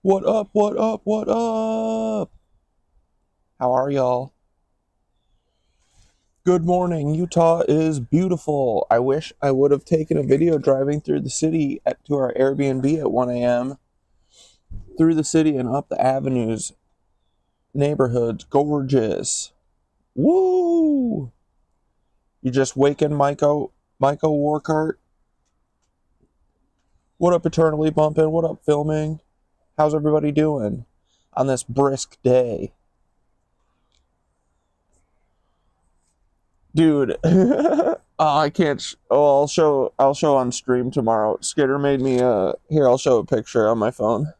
What up, what up, what up? How are y'all? Good morning. Utah is beautiful. I wish I would have taken a video driving through the city to our Airbnb at 1 a.m. Through the city and up the avenues. Neighborhoods, gorgeous. Woo! You just waking Myko Warcart? What up, Eternally Bumpin'? What up, filming? How's everybody doing on this brisk day? Dude, I can't. I'll show on stream tomorrow. Skitter made me. Here, I'll show a picture on my phone.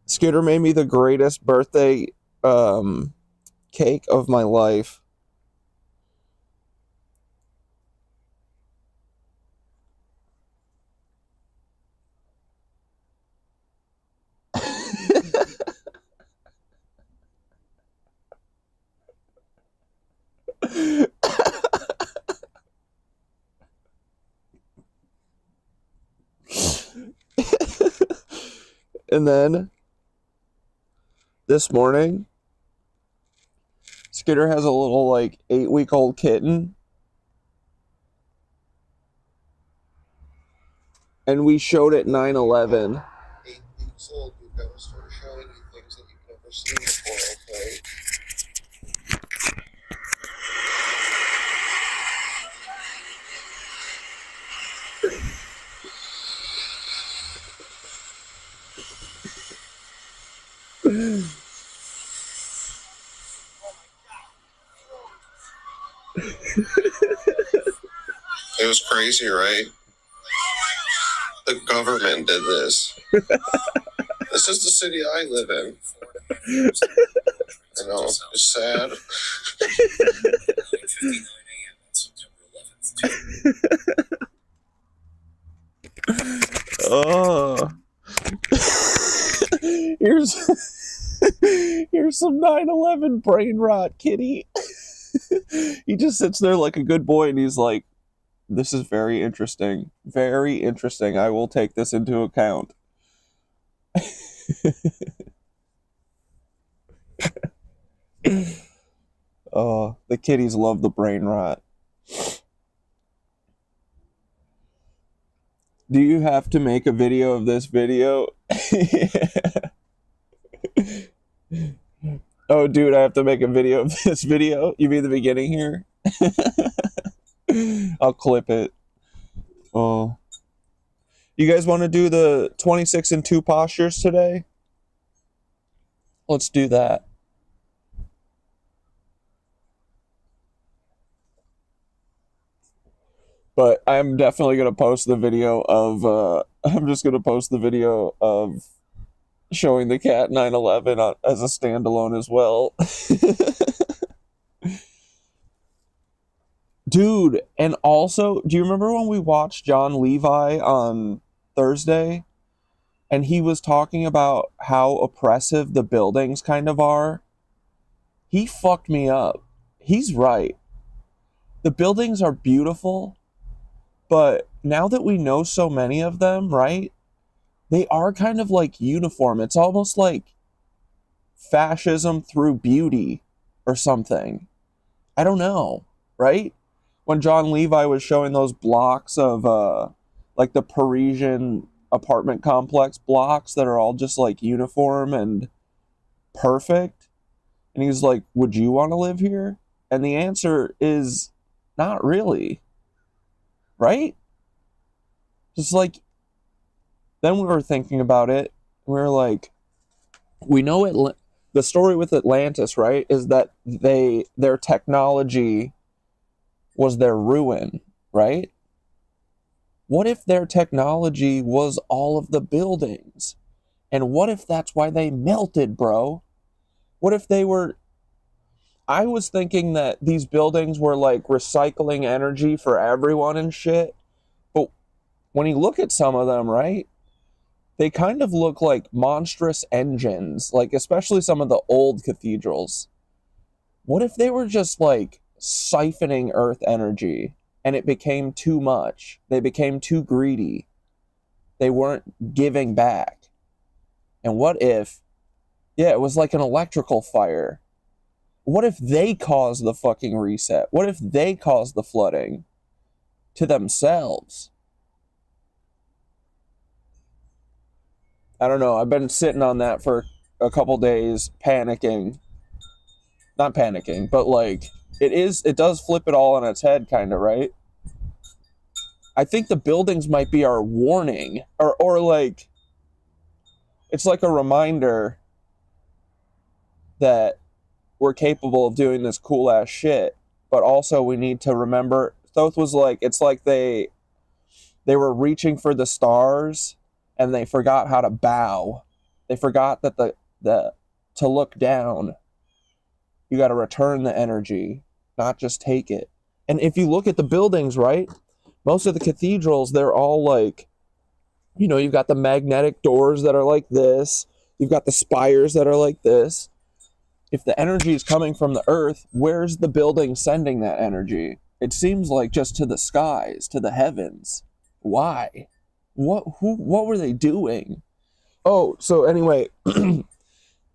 Skitter made me the greatest birthday cake of my life. And then this morning, Skitter has a little like 8-week-old kitten, and we showed it 9/11. 8 weeks old, we've got to start showing you things that you've never seen before. Okay. It was crazy, right? The government did this. This is the city I live in. I know, it's sad. Oh. Here's some 9/11 brain rot, kitty. He just sits there like a good boy and he's like, this is very interesting. Very interesting. I will take this into account. Oh, the kitties love the brain rot. Do you have to make a video of this video? Oh, dude, I have to make a video of this video? You mean the beginning here? I'll clip it. Oh. You guys want to do the 26 and 2 postures today? Let's do that. But I'm definitely going to post the video of, I'm just going to post the video of showing the cat 9/11 as a standalone as well. Dude, and also, do you remember when we watched John Levi on Thursday? And he was talking about how oppressive the buildings kind of are? He fucked me up. He's right. The buildings are beautiful, but now that we know so many of them, right? They are kind of like uniform. It's almost like fascism through beauty or something. I don't know, right? When John Levi was showing those blocks of like the Parisian apartment complex blocks that are all just like uniform and perfect, and he's like, would you want to live here? And the answer is not really, right? Just like, then we were thinking about it, we were like, we know it. The story with Atlantis, right, is that their technology was their ruin, right? What if their technology was all of the buildings? And what if that's why they melted, bro? What if they were... I was thinking that these buildings were like recycling energy for everyone and shit. But when you look at some of them, right, they kind of look like monstrous engines, like especially some of the old cathedrals. What if they were just like siphoning earth energy and it became too much? They became too greedy. They weren't giving back. And what if, yeah, it was like an electrical fire? What if they caused the fucking reset? What if they caused the flooding to themselves? I don't know. I've been sitting on that for a couple days, panicking. Not panicking, but like it does flip it all on its head, kind of, right? I think the buildings might be our warning, or like it's like a reminder that we're capable of doing this cool ass shit, but also we need to remember. Thoth was like, it's like they were reaching for the stars and they forgot how to bow. They forgot that the to look down, you got to return the energy, not just take it. And if you look at the buildings, right, most of the cathedrals, they're all like, you've got the magnetic doors that are like this, you've got the spires that are like this. If the energy is coming from the earth, where's the building sending that energy? It seems like just to the skies, to the heavens. Why? What were they doing? Oh, so anyway,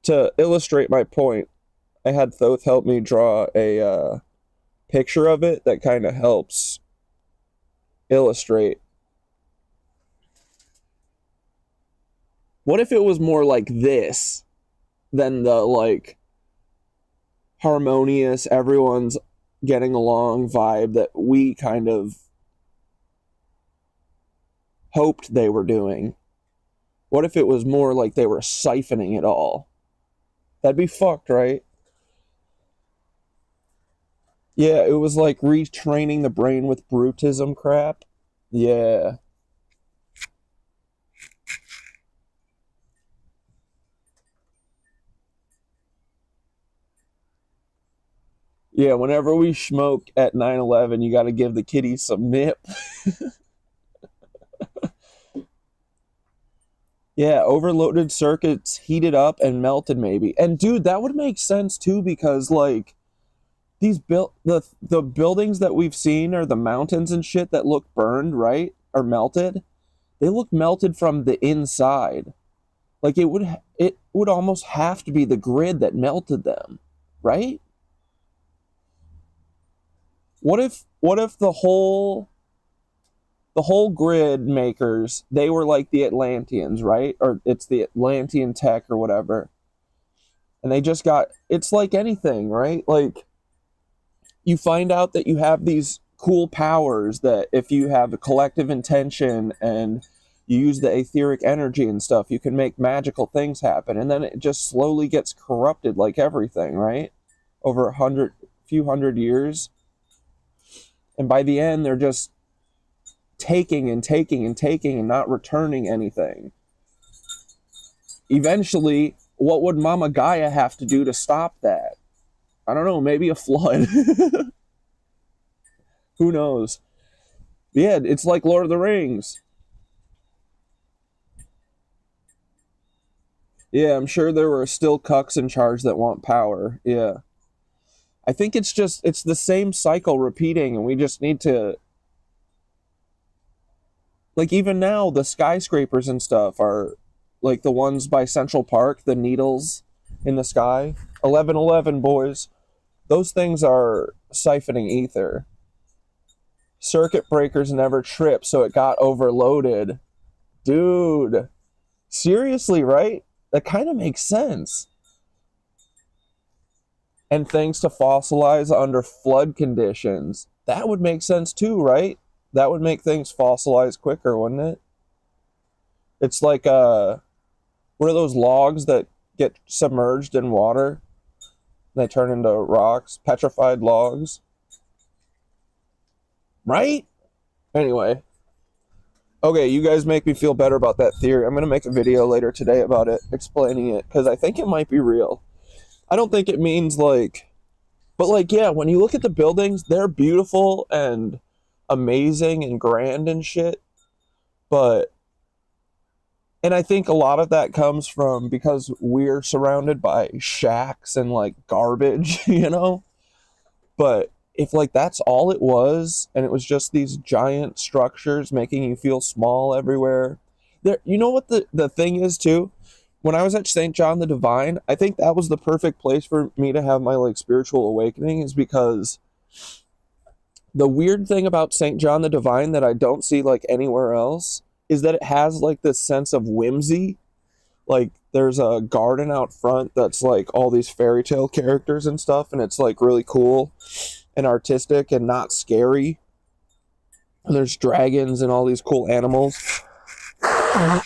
to illustrate my point, I had Thoth help me draw a picture of it that kind of helps illustrate. What if it was more like this than the like harmonious, everyone's getting along vibe that we kind of hoped they were doing? What if it was more like they were siphoning it all? That'd be fucked, right? Yeah, it was like retraining the brain with brutism crap. Yeah. Yeah, whenever we smoke at 9/11, you got to give the kitties some nip. Yeah, overloaded circuits heated up and melted maybe. And dude, that would make sense too, because like the buildings that we've seen, or the mountains and shit that look burned, right? Or melted. They look melted from the inside. Like it would almost have to be the grid that melted them, right? What if the whole grid makers, they were like the Atlanteans, right? Or it's the Atlantean tech or whatever. And they just got, it's like anything, right? Like you find out that you have these cool powers that if you have a collective intention and you use the etheric energy and stuff, you can make magical things happen. And then it just slowly gets corrupted like everything, right? Over few hundred years. And by the end, they're just taking and taking and taking and not returning anything. Eventually, what would Mama Gaia have to do to stop that? I don't know, maybe a flood. Who knows? Yeah, it's like Lord of the Rings. Yeah, I'm sure there were still cucks in charge that want power. Yeah. I think it's the same cycle repeating, and we just need to, like, even now the skyscrapers and stuff are like the ones by Central Park, the needles in the sky. 1111, boys. Those things are siphoning ether. Circuit breakers never trip, so it got overloaded. Dude. Seriously, right? That kind of makes sense. And things to fossilize under flood conditions. That would make sense too, right? That would make things fossilize quicker, wouldn't it? It's like what are those logs that get submerged in water? They turn into rocks, petrified logs. Right? Anyway. Okay, you guys make me feel better about that theory. I'm going to make a video later today about it, explaining it, because I think it might be real. I don't think it means like, but like, yeah, when you look at the buildings, they're beautiful and amazing and grand and shit. But, and I think a lot of that comes from because we're surrounded by shacks and like garbage, But if like that's all it was, and it was just these giant structures making you feel small everywhere, there, you know what the thing is too? when I was at St. John the Divine, I think that was the perfect place for me to have my like spiritual awakening, is because the weird thing about St. John the Divine that I don't see like anywhere else is that it has like this sense of whimsy. Like there's a garden out front that's like all these fairy tale characters and stuff, and it's like really cool and artistic and not scary. And there's dragons and all these cool animals. And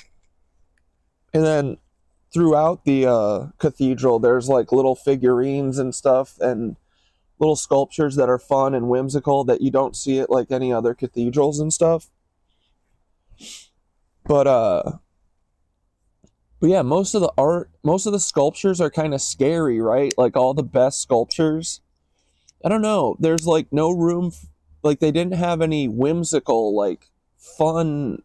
then throughout the cathedral, there's like little figurines and stuff and little sculptures that are fun and whimsical that you don't see at like any other cathedrals and stuff. But yeah, most of the art, most of the sculptures are kind of scary, right? Like all the best sculptures. I don't know. There's like no room like they didn't have any whimsical like fun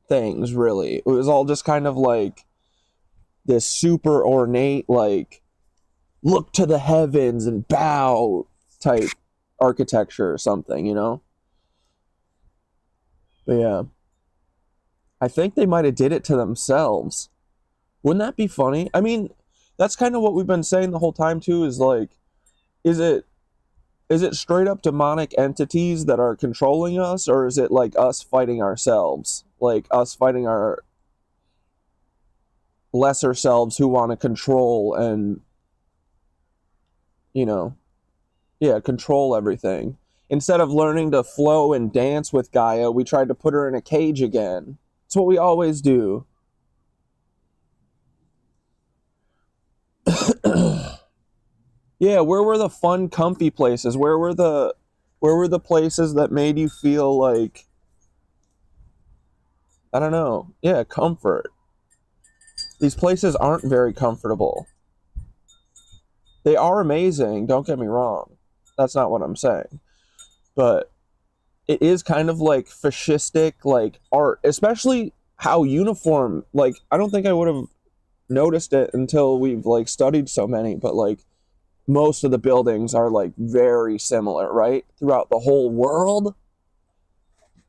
things really. It was all just kind of like this super ornate like look to the heavens and bow type architecture or something, you know? But yeah, I think they might have did it to themselves. Wouldn't that be funny? I mean, that's kind of what we've been saying the whole time too, is like, is it straight up demonic entities that are controlling us, or is it like us fighting ourselves? Like us fighting our lesser selves who want to control and, you know, yeah, control everything. Instead of learning to flow and dance with Gaia, we tried to put her in a cage again. It's what we always do. Yeah, where were the fun, comfy places? Where were the places that made you feel like, I don't know, yeah, comfort? These places aren't very comfortable. They are amazing, don't get me wrong. That's not what I'm saying. But it is kind of like fascistic like art, especially how uniform, like I don't think I would have noticed it until we've like studied so many, but like most of the buildings are like very similar, right? Throughout the whole world.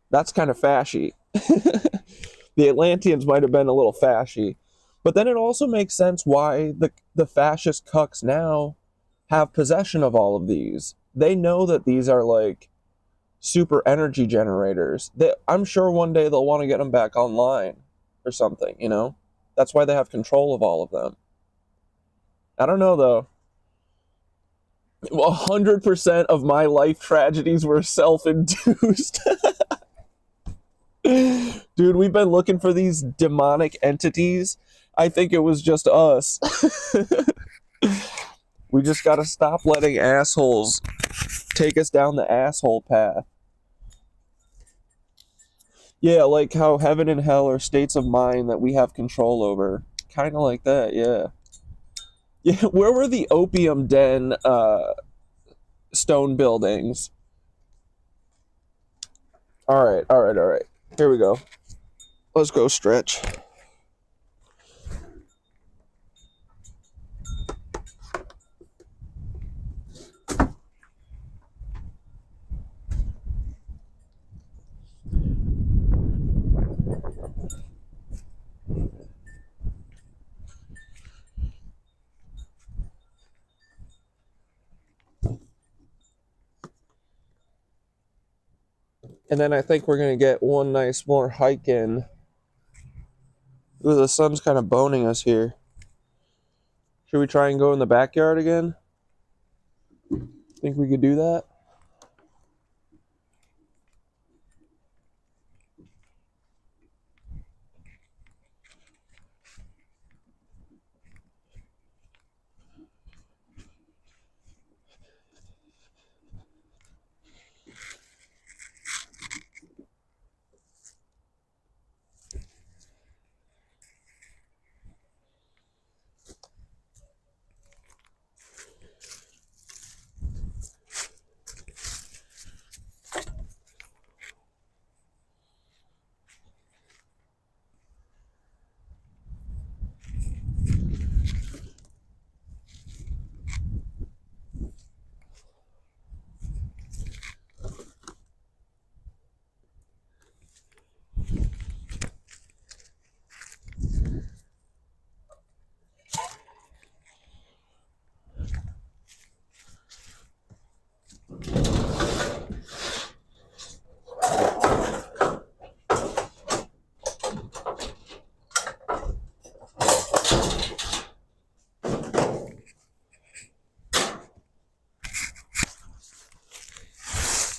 That's kind of fashy. The Atlanteans might have been a little fashy. But then it also makes sense why the fascist cucks now have possession of all of these. They know that these are like super energy generators. I'm sure one day they'll want to get them back online or something, you know? That's why they have control of all of them. I don't know though. 100% of my life tragedies were self-induced. Dude, we've been looking for these demonic entities. I think it was just us. We just gotta stop letting assholes take us down the asshole path. Yeah, like how heaven and hell are states of mind that we have control over. Kind of like that, yeah. Yeah, where were the opium den stone buildings? All right, all right, all right. Here we go. Let's go stretch. And then I think we're going to get one nice more hike in. Ooh, the sun's kind of boning us here. Should we try and go in the backyard again? Think we could do that?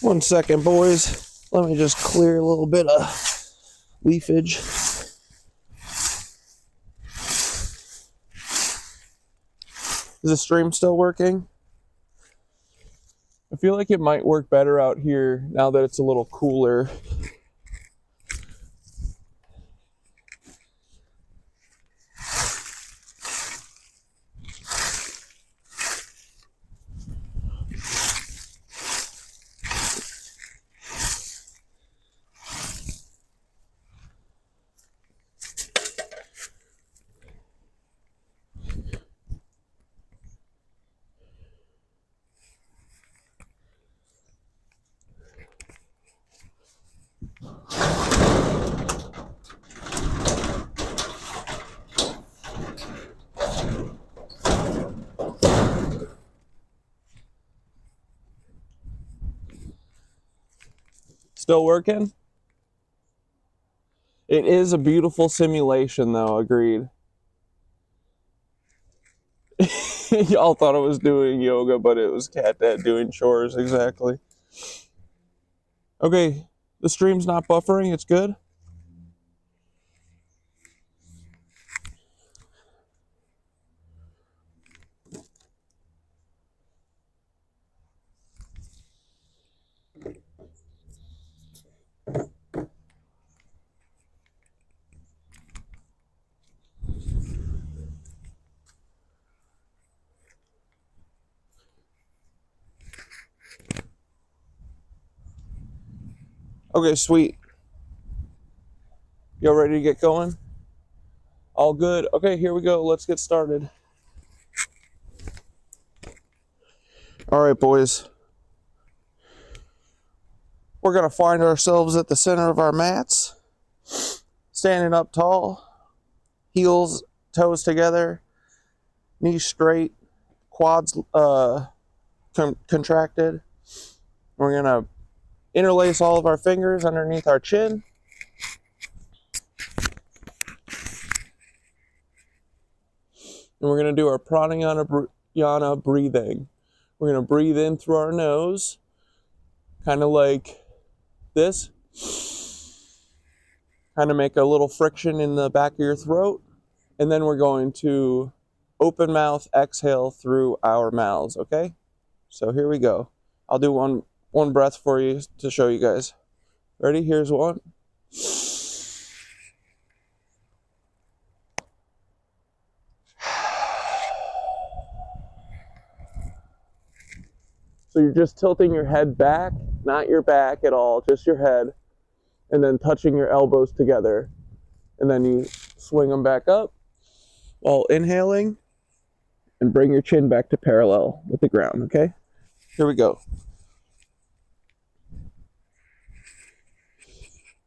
1 second, boys. Let me just clear a little bit of leafage. Is the stream still working? I feel like it might work better out here now that it's a little cooler. Still working? It is a beautiful simulation, though, agreed. Y'all thought I was doing yoga, but it was Catdad doing chores, exactly. Okay, the stream's not buffering, it's good? Okay, sweet. Y'all ready to get going? All good. Okay, here we go. Let's get started. All right, boys. We're going to find ourselves at the center of our mats, standing up tall, heels, toes together, knees straight, quads contracted. We're going to interlace all of our fingers underneath our chin. And we're going to do our pranayama breathing. We're going to breathe in through our nose, kind of like this. Kind of make a little friction in the back of your throat. And then we're going to open mouth exhale through our mouths, okay? So here we go. I'll do one breath for you to show you guys. Ready? Here's one. So you're just tilting your head back, not your back at all, just your head, and then touching your elbows together. And then you swing them back up while inhaling and bring your chin back to parallel with the ground, okay? Here we go.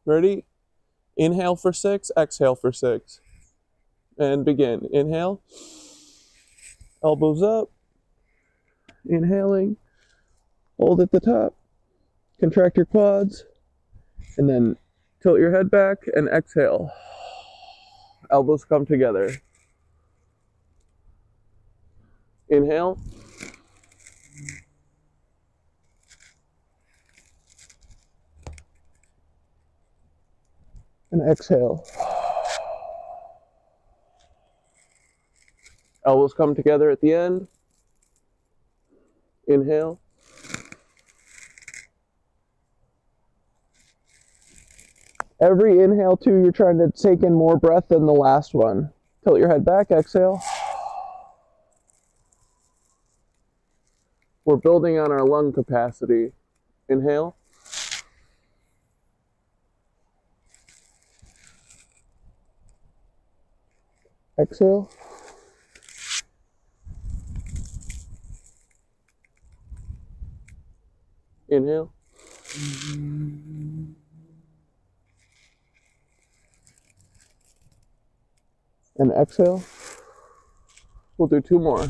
Ready? Inhale for 6, exhale for 6. And begin. Inhale. Elbows up. Inhaling. Hold at the top. Contract your quads. And then tilt your head back and exhale. Elbows come together. Inhale. And exhale. Elbows come together at the end. Inhale. Every inhale, too, you're trying to take in more breath than the last one. Tilt your head back, exhale. We're building on our lung capacity. Inhale. Exhale. Inhale. And exhale. We'll do 2 more.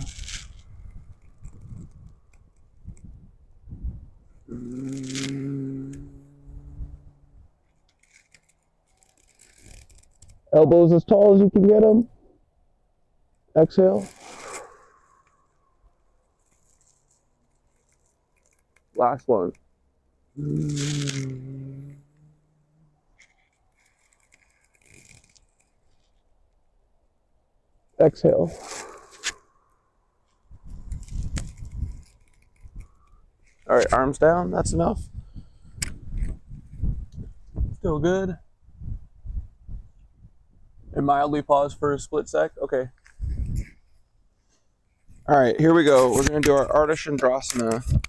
Elbows as tall as you can get them. Exhale. Last one. Exhale. All right, arms down. That's enough. Still good. And mildly pause for a split sec. Okay. All right, here we go. We're going to do our Ardha Chandrasana.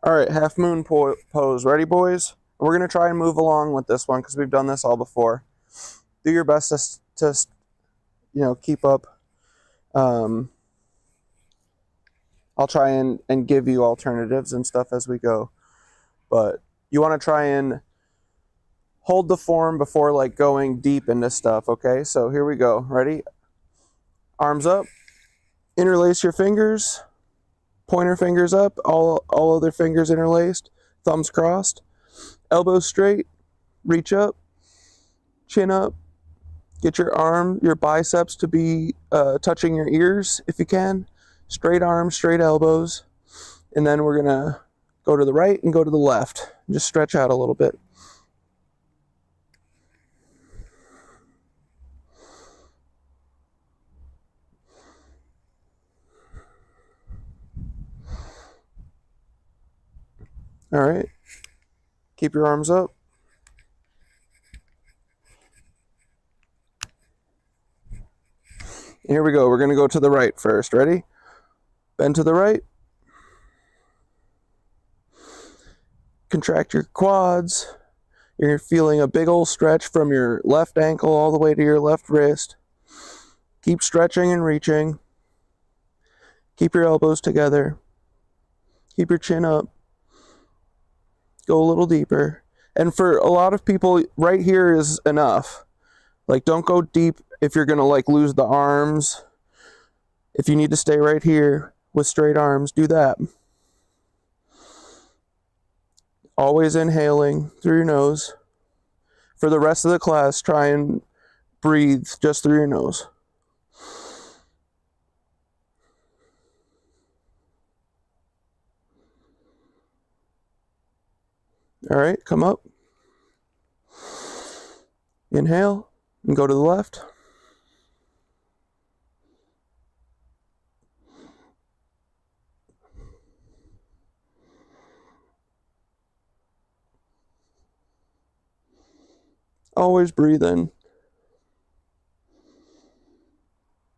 All right, half moon pose. Ready, boys? We're going to try and move along with this one because we've done this all before. Do your best to keep up. I'll try and give you alternatives and stuff as we go. But you want to try and hold the form before like going deep into stuff, okay? So here we go. Ready? Arms up. Interlace your fingers. Pointer fingers up. All other fingers interlaced. Thumbs crossed. Elbows straight. Reach up. Chin up. Get your biceps to be touching your ears if you can. Straight arms, straight elbows. And then we're going to go to the right and go to the left. Just stretch out a little bit. All right. Keep your arms up. Here we go. We're going to go to the right first. Ready? Bend to the right. Contract your quads. You're feeling a big old stretch from your left ankle all the way to your left wrist. Keep stretching and reaching. Keep your elbows together. Keep your chin up. Go a little deeper. And for a lot of people, right here is enough. Like, don't go deep if you're going to like lose the arms. If you need to stay right here with straight arms, do that. Always inhaling through your nose. For the rest of the class, try and breathe just through your nose. All right, come up. Inhale and go to the left. Always breathe in.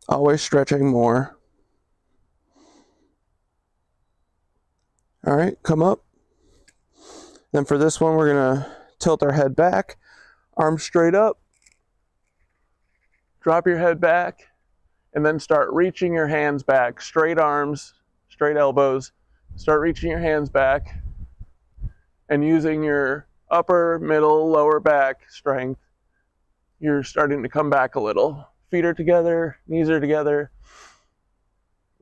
Always stretching more. All right, come up. Then for this one, we're going to tilt our head back, arms straight up. Drop your head back, and then start reaching your hands back. Straight arms, straight elbows. Start reaching your hands back and using your upper, middle, lower back strength. You're starting to come back a little. Feet are together, knees are together.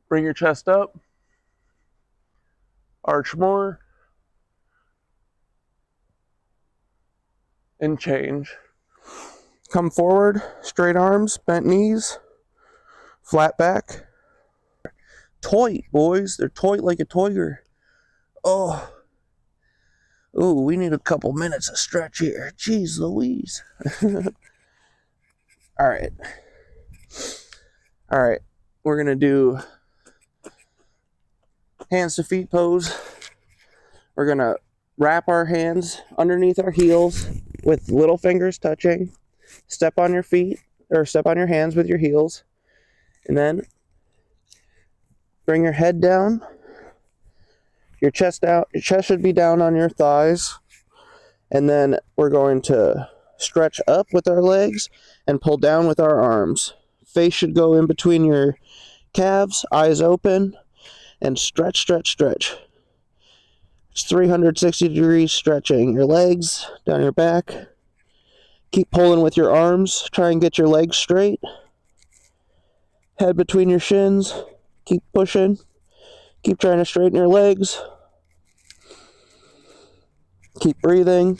Bring your chest up. Arch more. And change. Come forward, straight arms, bent knees, flat back. Toit, boys. They're toit like a toiger. Oh, we need a couple minutes of stretch here. Jeez Louise. All right. We're going to do hands to feet pose. We're going to wrap our hands underneath our heels with little fingers touching. Step on your feet, or step on your hands with your heels. And then bring your head down. Your chest out. Your chest should be down on your thighs. And then we're going to stretch up with our legs and pull down with our arms. Face should go in between your calves, eyes open, and stretch, stretch, stretch. It's 360 degrees stretching. Your legs, down your back. Keep pulling with your arms. Try and get your legs straight. Head between your shins. Keep pushing. Keep trying to straighten your legs. Keep breathing.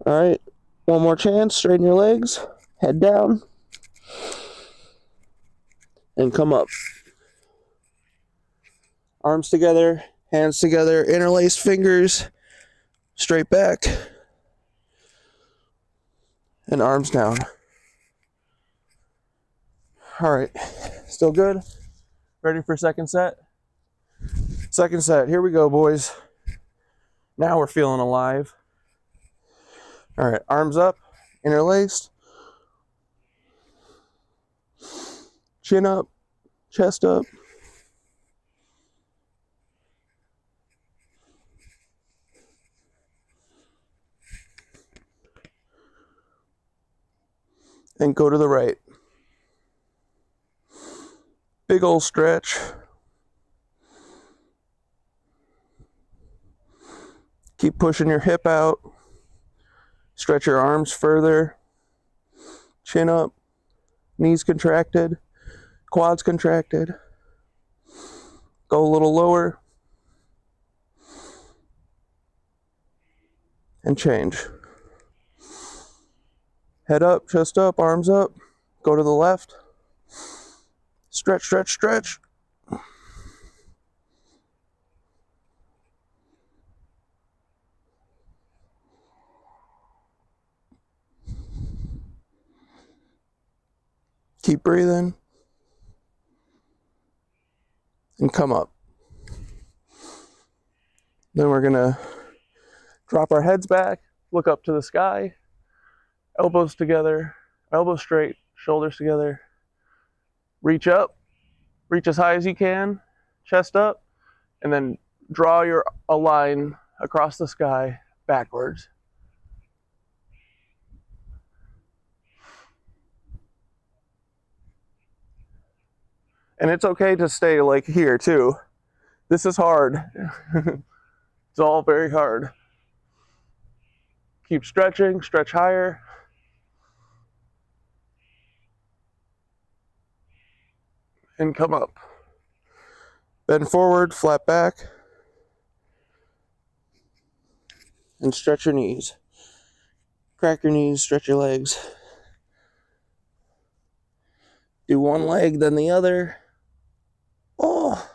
All right, one more chance. Straighten your legs, head down, and come up. Arms together, hands together, interlaced fingers, straight back, and arms down. All right, still good? Ready for second set? Second set, here we go, boys. Now we're feeling alive. All right, arms up, interlaced, chin up, chest up. And go to the right. Big old stretch. Keep pushing your hip out. Stretch your arms further. Chin up. Knees contracted. Quads contracted. Go a little lower. And change. Head up, chest up, arms up. Go to the left. Stretch, stretch, stretch. Keep breathing. And come up. Then we're gonna drop our heads back, look up to the sky, elbows together, elbows straight, shoulders together. Reach up, reach as high as you can, chest up, and then draw a line across the sky backwards. And it's okay to stay like here too. This is hard. It's all very hard. Keep stretching, stretch higher. And come up. Bend forward, flat back. And stretch your knees. Crack your knees, stretch your legs. Do one leg, then the other. Oh.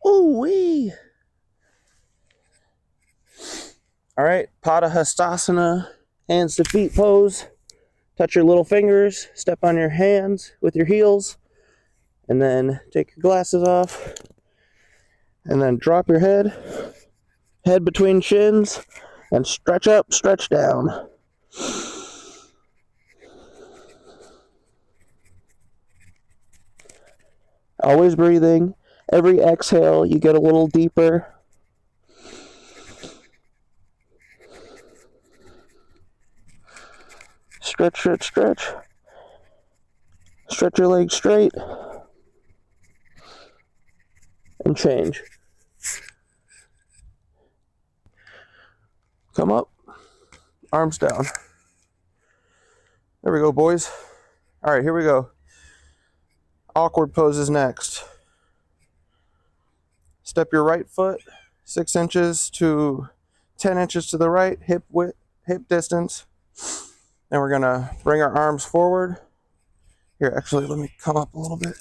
Ooh-wee. All right, Padahastasana, hands to feet pose. Touch your little fingers, step on your hands with your heels, and then take your glasses off. And then drop your head between shins, and stretch up, stretch down. Always breathing. Every exhale, you get a little deeper. Stretch, stretch, stretch. Stretch your legs straight. And change. Come up. Arms down. There we go, boys. All right, here we go. Awkward poses next. Step your right foot 6 inches to 10 inches to the right, hip distance. Then we're gonna bring our arms forward. Here, actually, let me come up a little bit.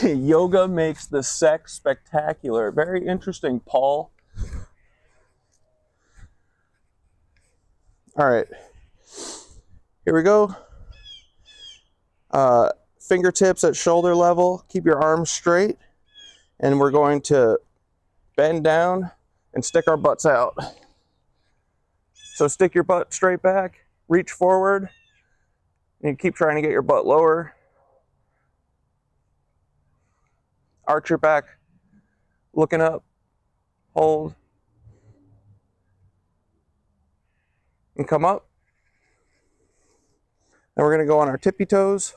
Yoga makes the sex spectacular. Very interesting, Paul. All right, here we go. Fingertips at shoulder level. Keep your arms straight. And we're going to bend down and stick our butts out. So stick your butt straight back, reach forward, and keep trying to get your butt lower. Arch your back, looking up, hold, and come up. Then we're going to go on our tippy toes.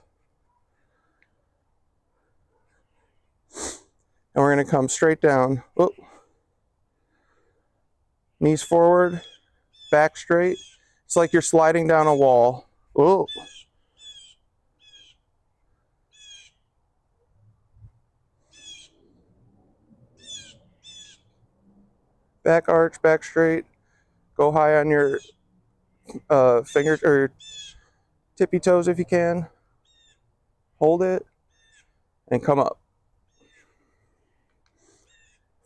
And we're going to come straight down. Whoop. Knees forward, back straight. It's like you're sliding down a wall. Whoa. Back arch, back straight. Go high on your fingers or tippy toes if you can. Hold it and come up.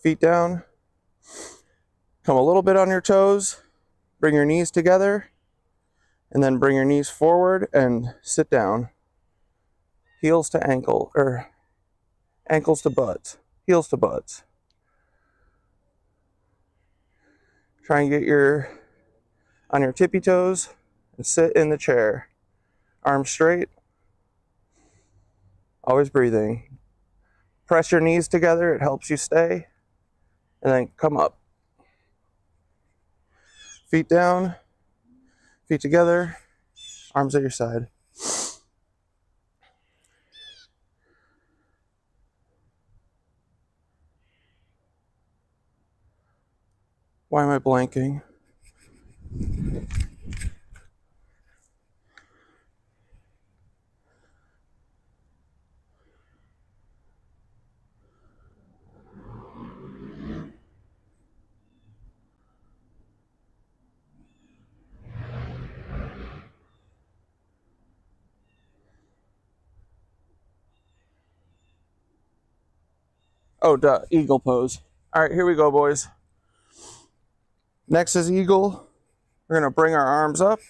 Feet down. Come a little bit on your toes. Bring your knees together. And then bring your knees forward and sit down. Heels to ankle, or ankles to butts. Heels to butts. Try and get on your tippy toes and sit in the chair. Arms straight. Always breathing. Press your knees together, it helps you stay. And then come up. Feet down, feet together, arms at your side. Why am I blanking? Oh, duh, eagle pose. All right, here we go, boys. Next is eagle. We're gonna bring our arms up.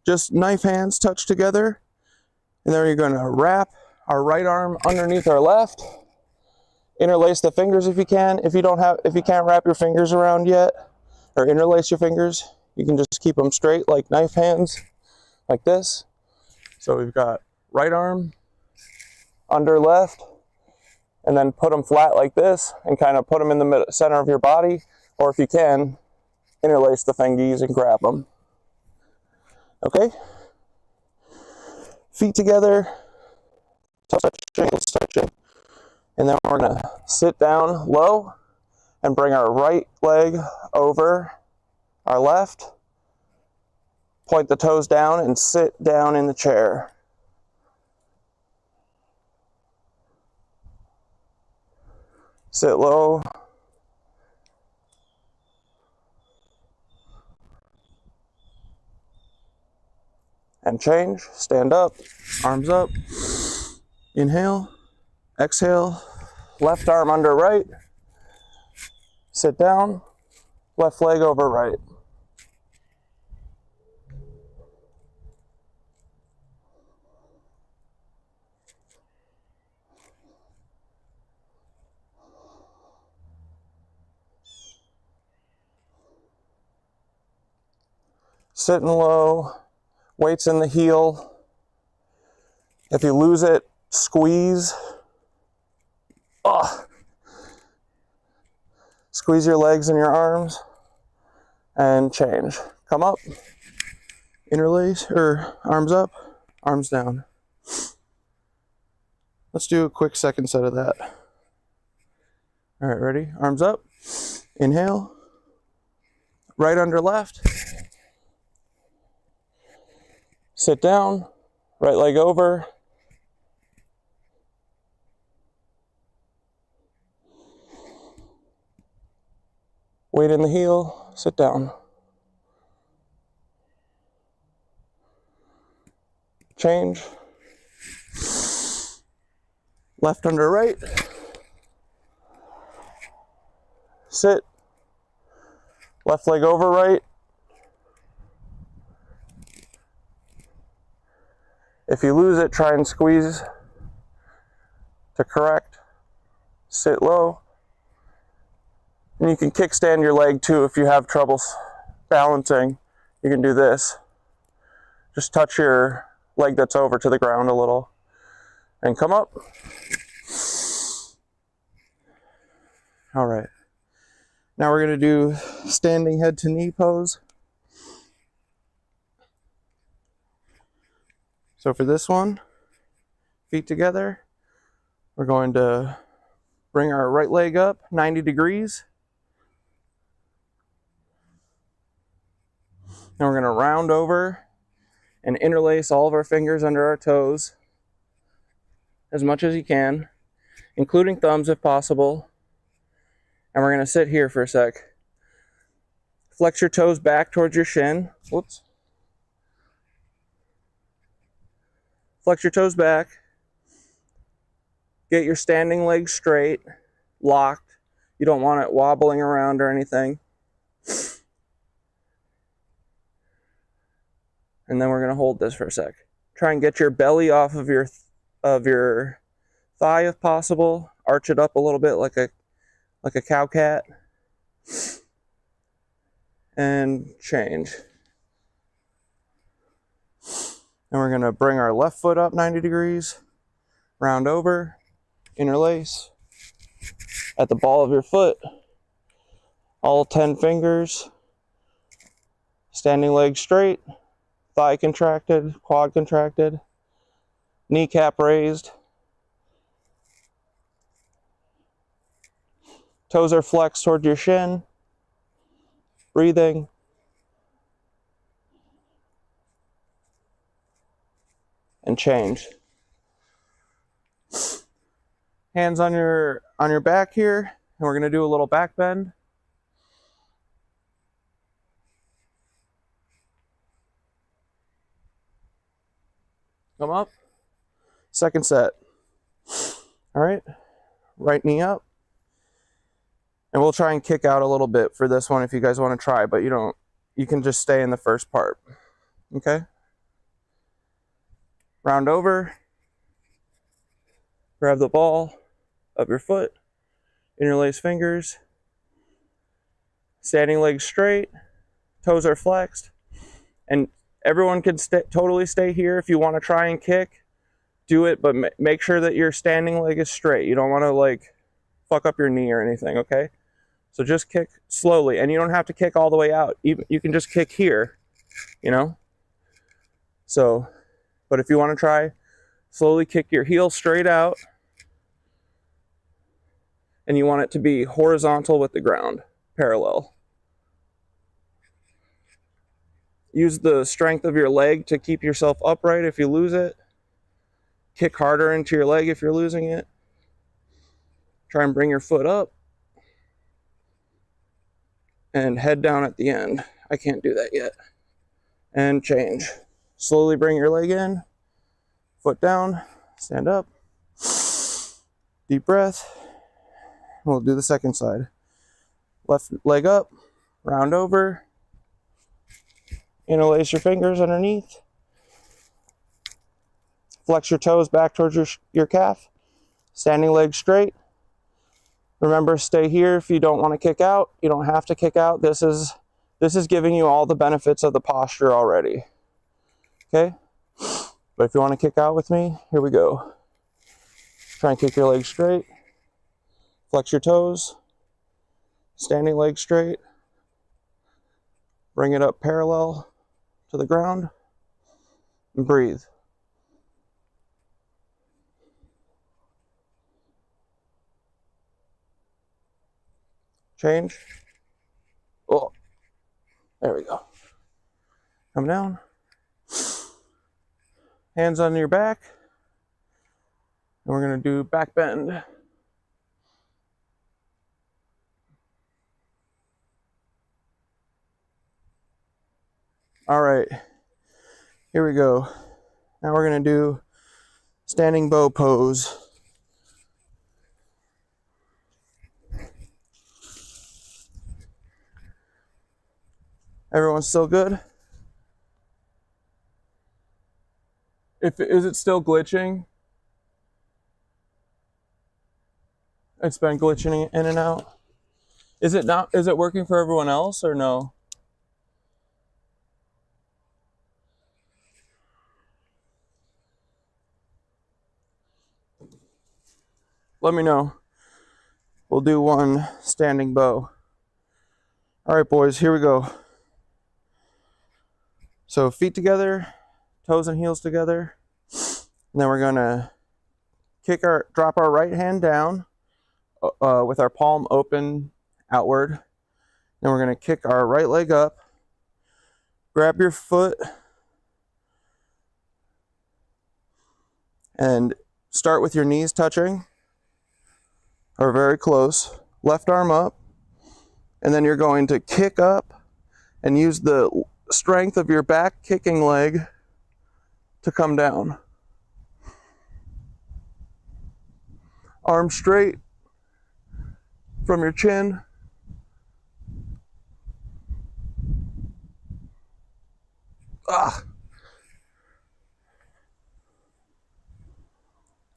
Just knife hands touch together. And then you're gonna wrap our right arm underneath our left. Interlace the fingers if you can. If you can't wrap your fingers around yet, or interlace your fingers, you can just keep them straight like knife hands, like this. So we've got right arm under left, and then put them flat like this and kind of put them in the center of your body, or if you can, interlace the fingies and grab them. Okay? Feet together, touching. And then we're gonna sit down low and bring our right leg over our left. Point the toes down and sit down in the chair. Sit low. And change. Stand up. Arms up. Inhale. Exhale. Left arm under right. Sit down. Left leg over right. Sitting low, weights in the heel. If you lose it, squeeze. Squeeze your legs and your arms and change. Come up, interlace, or arms up, arms down. Let's do a quick second set of that. All right, ready? Arms up, inhale, right under left. Sit down, right leg over. Weight in the heel, sit down. Change. Left under right. Sit. Left leg over right. If you lose it, try and squeeze to correct. Sit low. And you can kickstand your leg too if you have trouble balancing. You can do this. Just touch your leg that's over to the ground a little. And come up. All right. Now we're going to do standing head to knee pose. So for this one, feet together, we're going to bring our right leg up 90 degrees. Then we're going to round over and interlace all of our fingers under our toes as much as you can, including thumbs if possible. And we're going to sit here for a sec. Flex your toes back towards your shin. Whoops. Flex your toes back. Get your standing legs straight, locked. You don't want it wobbling around or anything. And then we're going to hold this for a sec. Try and get your belly off of your thigh if possible. Arch it up a little bit like a cow cat. And change. And we're going to bring our left foot up 90 degrees. Round over. Interlace. At the ball of your foot. All 10 fingers. Standing leg straight. Thigh contracted. Quad contracted. Kneecap raised. Toes are flexed toward your shin. Breathing. And change. Hands on your back here, and we're going to do a little back bend. Come up. Second set. All right. Right knee up. And we'll try and kick out a little bit for this one if you guys want to try, but you can just stay in the first part. Okay? Round over. Grab the ball of your foot. Interlace fingers. Standing legs straight. Toes are flexed. And everyone can totally stay here. If you want to try and kick, do it, but make sure that your standing leg is straight. You don't want to like fuck up your knee or anything, okay? So just kick slowly, and you don't have to kick all the way out. You can just kick here, you know? So, but if you want to try, slowly kick your heel straight out, and you want it to be horizontal with the ground, parallel. Use the strength of your leg to keep yourself upright if you lose it. Kick harder into your leg if you're losing it. Try and bring your foot up. And head down at the end. I can't do that yet. And change. Slowly bring your leg in. Foot down. Stand up. Deep breath. We'll do the second side. Left leg up. Round over. Interlace your fingers underneath. Flex your toes back towards your calf. Standing leg straight. Remember, stay here if you don't want to kick out. You don't have to kick out. This is giving you all the benefits of the posture already. Okay? But if you want to kick out with me, here we go. Try and kick your legs straight. Flex your toes. Standing leg straight. Bring it up parallel to the ground. And breathe. Change. Oh, there we go. Come down. Hands on your back. And we're going to do back bend. All right. Here we go. Now we're going to do standing bow pose. Everyone's still good? Is it still glitching? It's been glitching in and out. Is it not? Is it working for everyone else or no? Let me know. We'll do one standing bow. All right, boys, here we go. So feet together, toes and heels together. And then we're gonna drop our right hand down with our palm open outward. Then we're gonna kick our right leg up. Grab your foot and start with your knees touching or very close. Left arm up. And then you're going to kick up and use the strength of your back kicking leg to come down. Arms straight from your chin. Ah.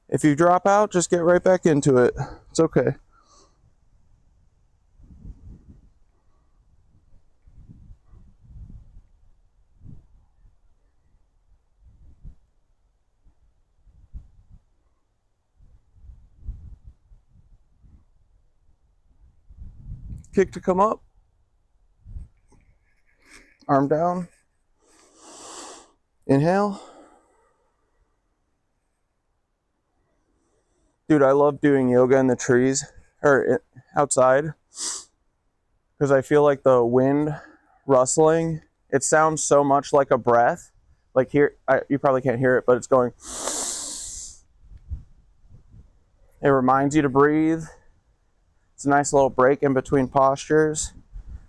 If you drop out, just get right back into it. It's okay. Kick to come up. Arm down. Inhale. Dude, I love doing yoga in the trees or outside because I feel like the wind rustling, it sounds so much like a breath. Like here, you probably can't hear it, but it's going. It reminds you to breathe. It's a nice little break in between postures.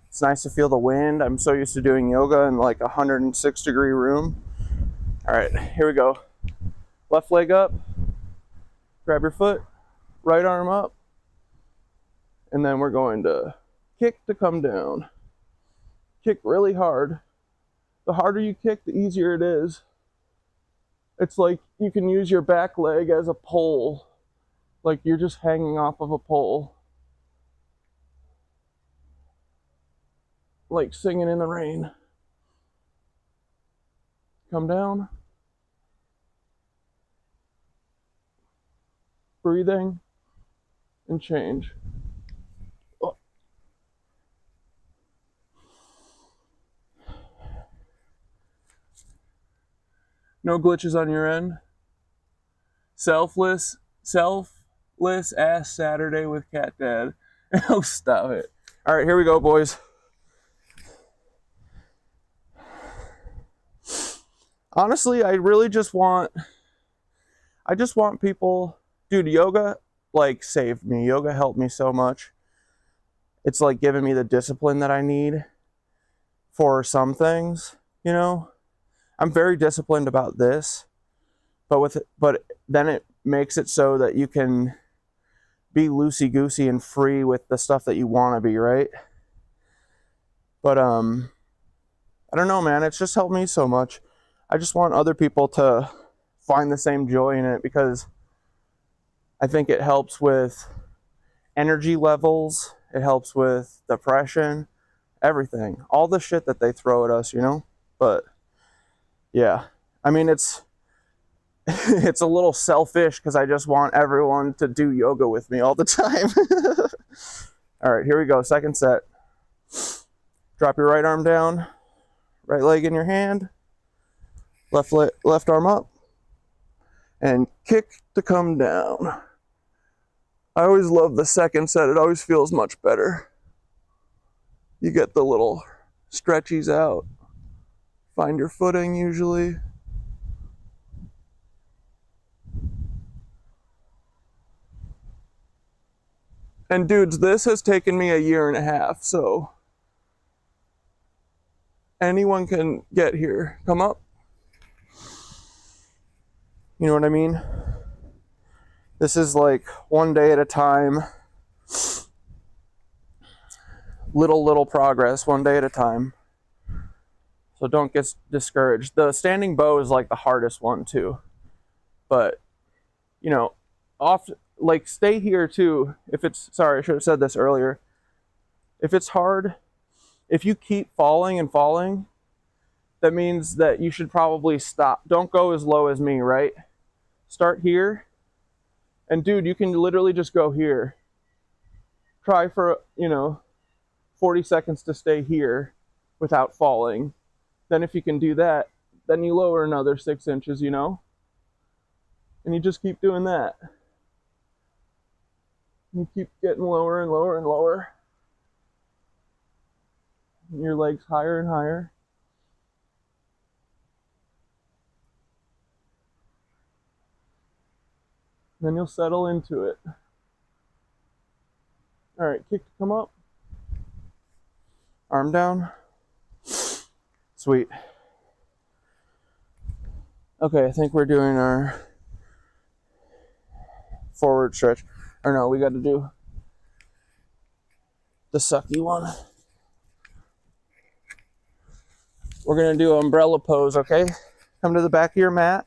It's nice to feel the wind. I'm so used to doing yoga in like a 106-degree room. All right, here we go. Left leg up. Grab your foot. Right arm up. And then we're going to kick to come down. Kick really hard. The harder you kick, the easier it is. It's like you can use your back leg as a pole. Like you're just hanging off of a pole. Like singing in the rain. Come down. Breathing. And change. Oh. No glitches on your end. Selfless ass Saturday with Catdad. Oh, stop it. All right, here we go, boys. Honestly, I just want people, dude, yoga like saved me. Yoga helped me so much. It's like giving me the discipline that I need for some things, you know? I'm very disciplined about this, but then it makes it so that you can be loosey-goosey and free with the stuff that you want to be, right? But I don't know, man. It's just helped me so much. I just want other people to find the same joy in it because I think it helps with energy levels. It helps with depression, everything. All the shit that they throw at us, you know? But yeah, I mean, it's a little selfish because I just want everyone to do yoga with me all the time. All right, here we go. Second set. Drop your right arm down, right leg in your hand, left arm up, and kick to come down. I always love the second set. It always feels much better. You get the little stretchies out. Find your footing usually. And dudes, this has taken me 1.5 years, so anyone can get here. Come up. You know what I mean? This is like one day at a time. Little progress, one day at a time. So don't get discouraged. The standing bow is like the hardest one too. But, you know, like stay here too. Sorry, I should have said this earlier. If it's hard, if you keep falling and falling, that means that you should probably stop. Don't go as low as me, right? Start here. And dude, you can literally just go here. Try for, 40 seconds to stay here without falling. Then if you can do that, then you lower another 6 inches, you know? And you just keep doing that. You keep getting lower and lower and lower. And your legs higher and higher. Then you'll settle into it. All right, kick to come up. Arm down. Sweet. Okay, I think we're doing our forward stretch. Or no, we got to do the sucky one. We're going to do umbrella pose, okay? Come to the back of your mat.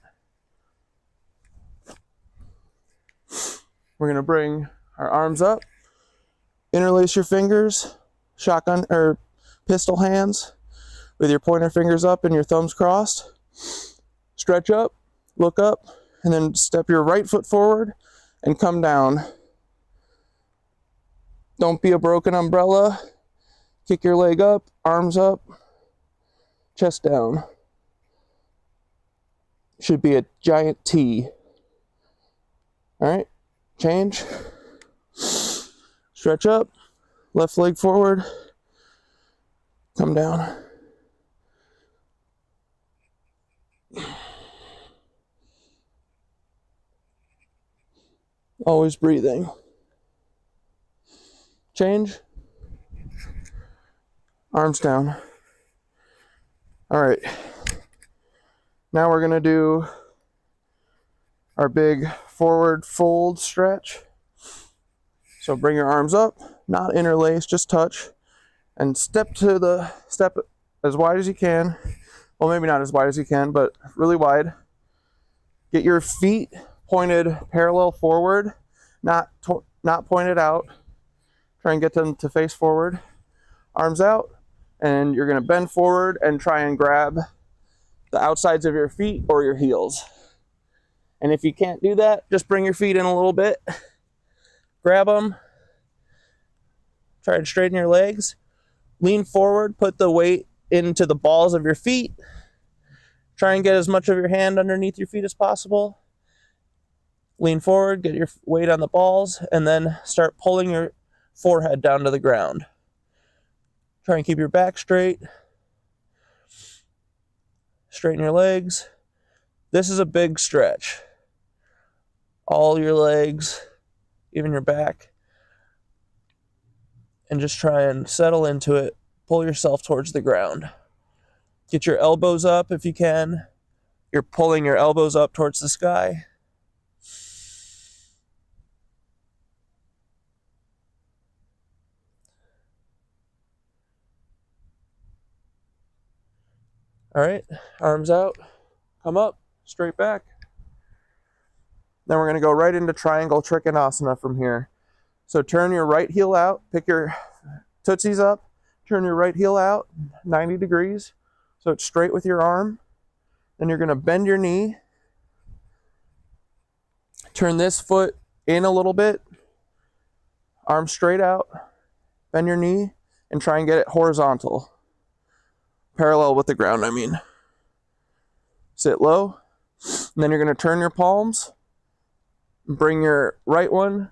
We're going to bring our arms up. Interlace your fingers, shotgun or pistol hands with your pointer fingers up and your thumbs crossed. Stretch up, look up, and then step your right foot forward and come down. Don't be a broken umbrella. Kick your leg up, arms up, chest down. Should be a giant T. All right, change. Stretch up, left leg forward, come down. Always breathing. Change. Arms down. All right. Now we're going to do our big forward fold stretch. So bring your arms up, not interlace, just touch, and step as wide as you can. Well, maybe not as wide as you can, but really wide. Get your feet pointed parallel forward, not pointed out. Try and get them to face forward. Arms out, and you're going to bend forward and try and grab the outsides of your feet or your heels. And if you can't do that, just bring your feet in a little bit. Grab them. Try and straighten your legs. Lean forward, put the weight into the balls of your feet. Try and get as much of your hand underneath your feet as possible. Lean forward, get your weight on the balls, and then start pulling your forehead down to the ground. Try and keep your back straight. Straighten your legs. This is a big stretch. All your legs, even your back. And just try and settle into it. Pull yourself towards the ground. Get your elbows up if you can. You're pulling your elbows up towards the sky. All right, arms out, come up, straight back. Then we're going to go right into triangle trikonasana from here. So turn your right heel out, pick your tootsies up, turn your right heel out 90 degrees so it's straight with your arm. Then you're going to bend your knee. Turn this foot in a little bit, arm straight out, bend your knee, and try and get it horizontal. Parallel with the ground, I mean. Sit low. And then you're going to turn your palms. Bring your right one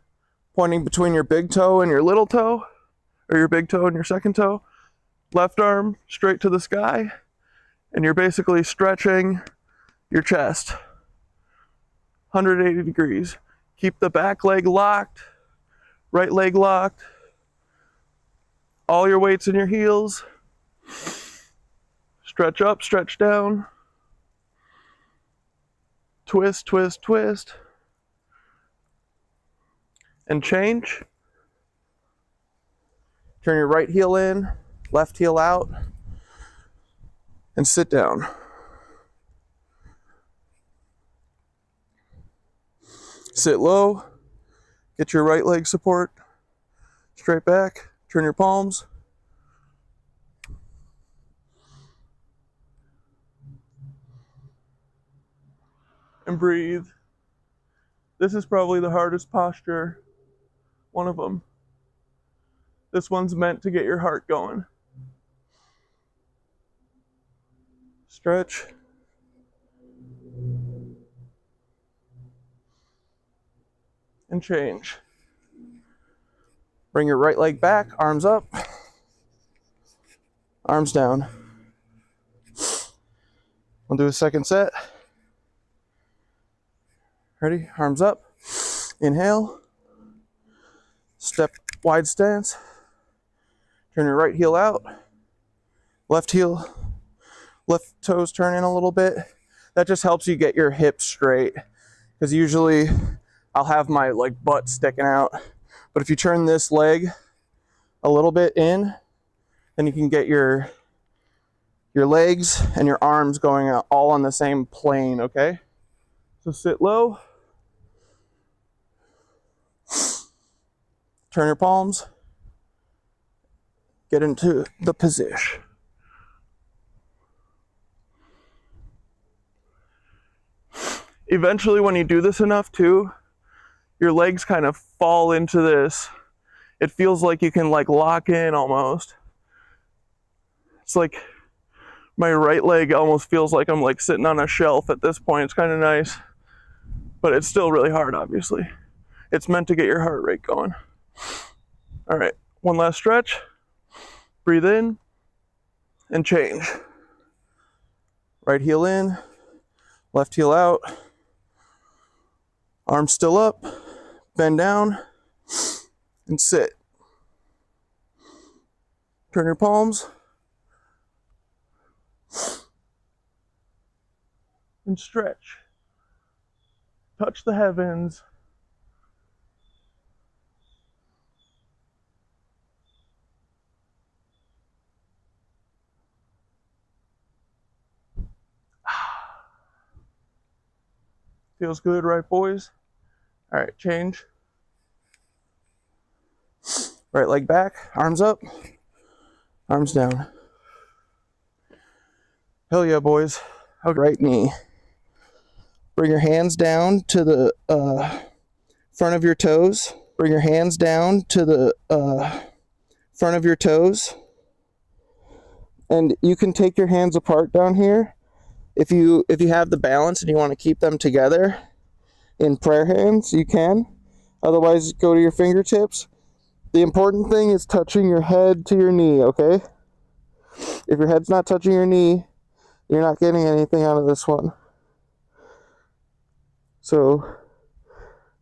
pointing between your big toe and your little toe, or your big toe and your second toe. Left arm straight to the sky. And you're basically stretching your chest 180 degrees. Keep the back leg locked, right leg locked. All your weights in your heels. Stretch up, stretch down. Twist, twist, twist. And change. Turn your right heel in, left heel out, and sit down. Sit low. Get your right leg support. Straight back. Turn your palms. And breathe. This is probably the hardest posture, one of them. This one's meant to get your heart going. Stretch. And change. Bring your right leg back, arms up, arms down. We'll do a second set. Ready? Arms up. Inhale. Step wide stance. Turn your right heel out. Left heel left toes turn in a little bit. That just helps you get your hips straight, because usually I'll have my like butt sticking out. But if you turn this leg a little bit in, then you can get your legs and your arms going all on the same plane, okay? So sit low. Turn your palms. Get into the position. Eventually, when you do this enough too, your legs kind of fall into this. It feels like you can like lock in almost. It's like my right leg almost feels like I'm like sitting on a shelf at this point. It's kind of nice, but it's still really hard, obviously. It's meant to get your heart rate going. All right, one last stretch. Breathe in and change. Right heel in, left heel out. Arms still up, bend down, and sit. Turn your palms. And stretch. Touch the heavens. Feels good, right, boys? All right, change. Right leg back, arms up, arms down. Hell yeah, boys. Okay, right knee. Bring your hands down to the front of your toes. Bring your hands down to the front of your toes. And you can take your hands apart down here. If you have the balance and you want to keep them together in prayer hands, you can. Otherwise, go to your fingertips. The important thing is touching your head to your knee, okay? If your head's not touching your knee, you're not getting anything out of this one. So,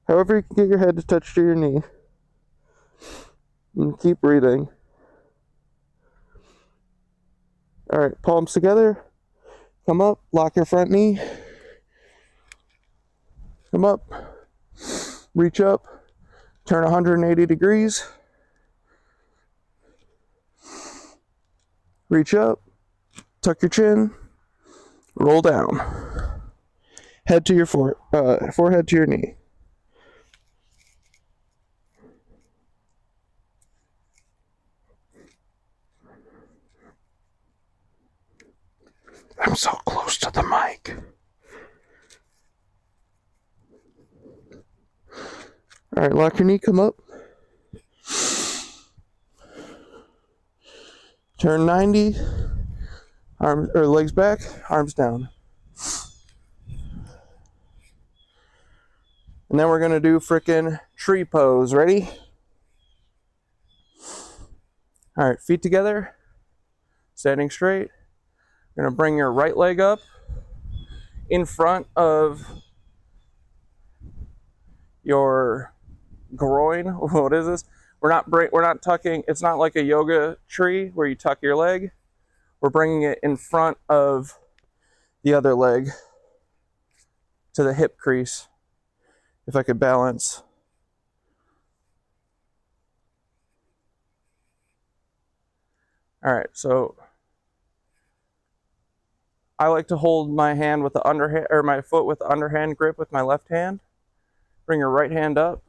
however you can get your head to touch to your knee, and keep breathing. All right, palms together. Come up, lock your front knee. Come up, reach up, turn 180 degrees. Reach up, tuck your chin, roll down. Head to your forehead to your knee. I'm so close to the mic. All right, lock your knee, come up. Turn 90, arms or legs back, arms down. And then we're gonna do frickin' tree pose. Ready? All right, feet together, standing straight. You're gonna bring your right leg up in front of your groin. What is this? We're not tucking. It's not like a yoga tree where you tuck your leg. We're bringing it in front of the other leg to the hip crease. If I could balance. All right, so I like to hold my hand with the underhand, or my foot with the underhand grip with my left hand. Bring your right hand up.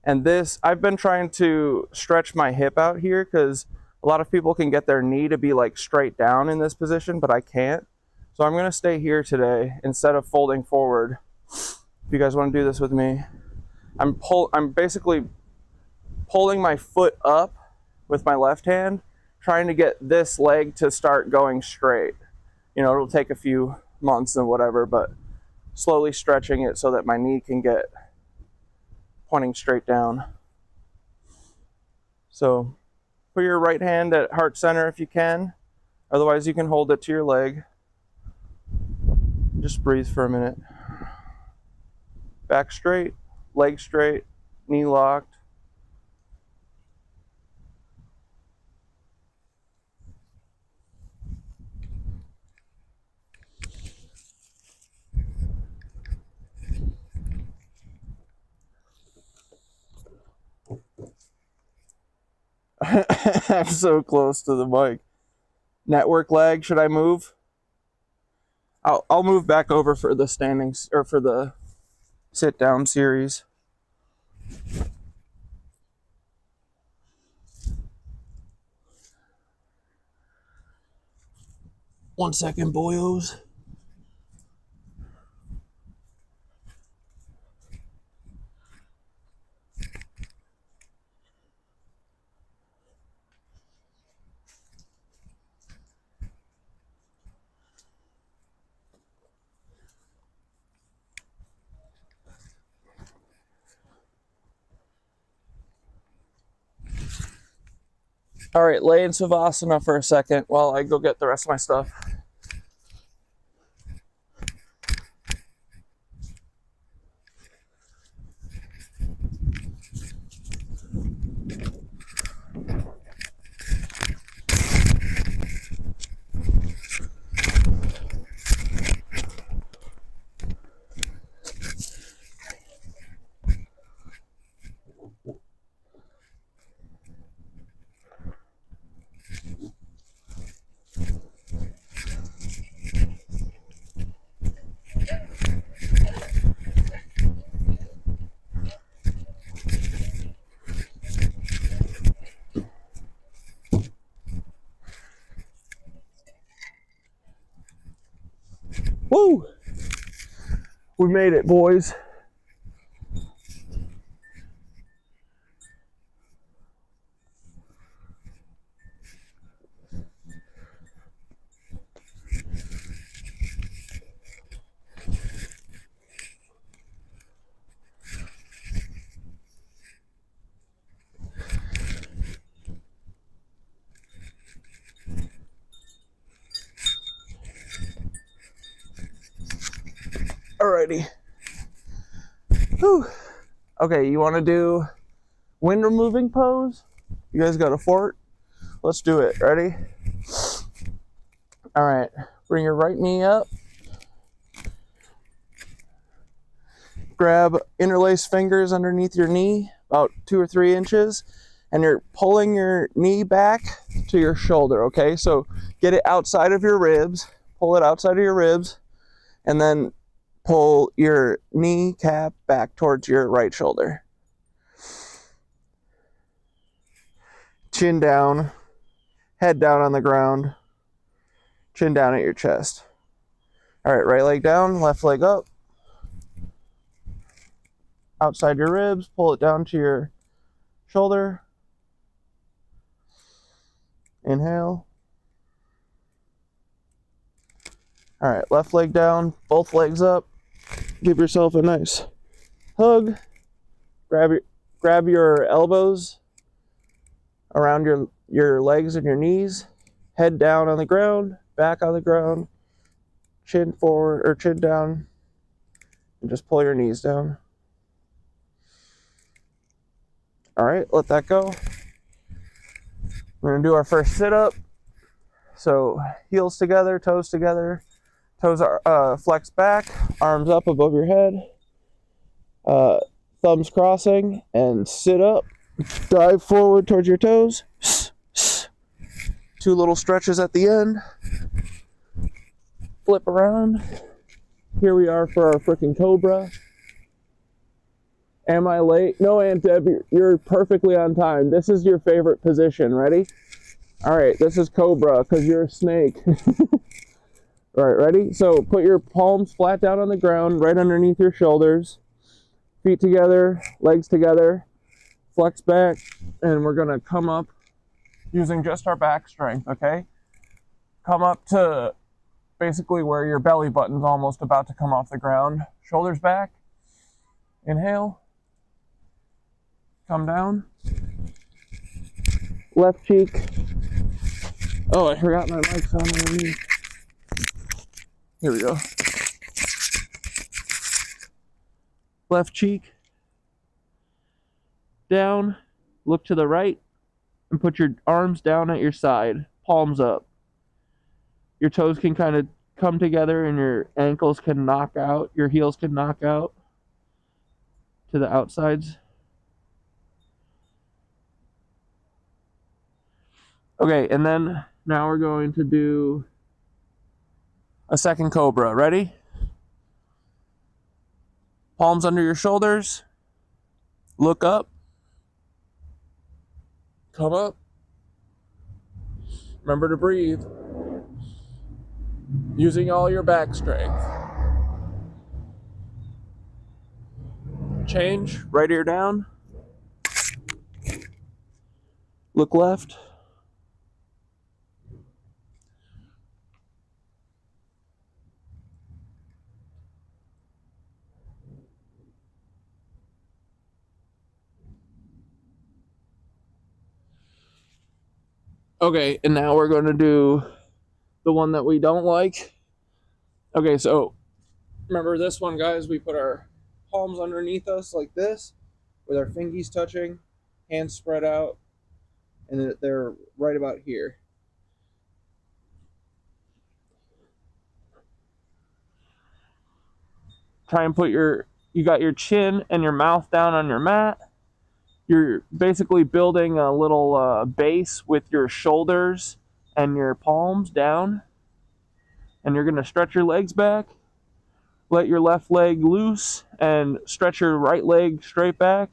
And this, I've been trying to stretch my hip out here because a lot of people can get their knee to be like straight down in this position, but I can't. So I'm gonna stay here today instead of folding forward. If you guys want to do this with me, I'm basically pulling my foot up with my left hand, trying to get this leg to start going straight. You know, it'll take a few months and whatever, but slowly stretching it so that my knee can get pointing straight down. So put your right hand at heart center if you can. Otherwise, you can hold it to your leg. Just breathe for a minute. Back straight, leg straight, knee locked. I'm so close to the mic. Network lag. Should I move? I'll move back over for the standings or for the sit down series. One second, boyos. All right, lay in Savasana for a second while I go get the rest of my stuff. Woo! We made it, boys. Alrighty. Whew. Okay, you want to do wind removing pose? You guys got a fort? Let's do it. Ready? All right. Bring your right knee up. Grab interlace fingers underneath your knee, about 2 or 3 inches, and you're pulling your knee back to your shoulder, okay? So get it outside of your ribs, pull it outside of your ribs, and then pull your kneecap back towards your right shoulder. Chin down, head down on the ground, chin down at your chest. All right, right leg down, left leg up. Outside your ribs, pull it down to your shoulder. Inhale. All right, left leg down, both legs up. Give yourself a nice hug. Grab your elbows around your legs and your knees. Head down on the ground, back on the ground. Chin forward or chin down. And just pull your knees down. All right, let that go. We're gonna do our first sit-up. So heels together, toes together. Toes are flex back, arms up above your head. Thumbs crossing and sit up. Dive forward towards your toes. 2 little stretches at the end. Flip around. Here we are for our freaking cobra. Am I late? No, Aunt Deb, you're perfectly on time. This is your favorite position. Ready? All right, this is cobra because you're a snake. All right, ready? So put your palms flat down on the ground, right underneath your shoulders. Feet together, legs together. Flex back, and we're gonna come up using just our back strength, okay? Come up to basically where your belly button's almost about to come off the ground. Shoulders back. Inhale. Come down. Left cheek. Oh, I forgot my mic's on underneath. Here we go. Left cheek. Down. Look to the right. And put your arms down at your side. Palms up. Your toes can kind of come together and your ankles can knock out. Your heels can knock out to the outsides. Okay, and then now we're going to do a second cobra. Ready? Palms under your shoulders. Look up. Come up. Remember to breathe. Using all your back strength. Change. Right ear down. Look left. Okay, and now we're going to do the one that we don't like. Okay, so remember this one, guys? We put our palms underneath us like this, with our fingies touching, hands spread out, and they're right about here. Try and put you got your chin and your mouth down on your mat. You're basically building a little base with your shoulders and your palms down. And you're going to stretch your legs back. Let your left leg loose and stretch your right leg straight back.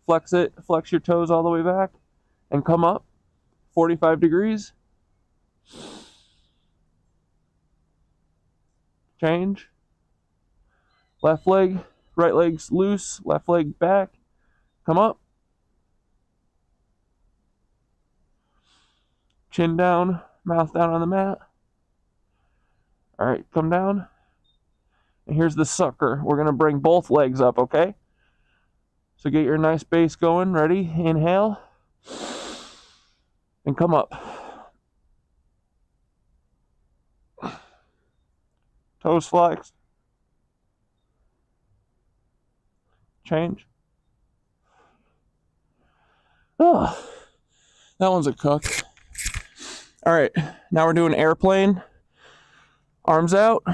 Flex it, flex your toes all the way back. And come up 45 degrees. Change. Left leg, right leg's loose, left leg back. Come up. Chin down, mouth down on the mat. All right, come down. And here's the sucker. We're going to bring both legs up, okay? So get your nice base going. Ready? Inhale. And come up. Toes flexed. Change. Oh, that one's a cook. All right, now we're doing airplane. Arms out,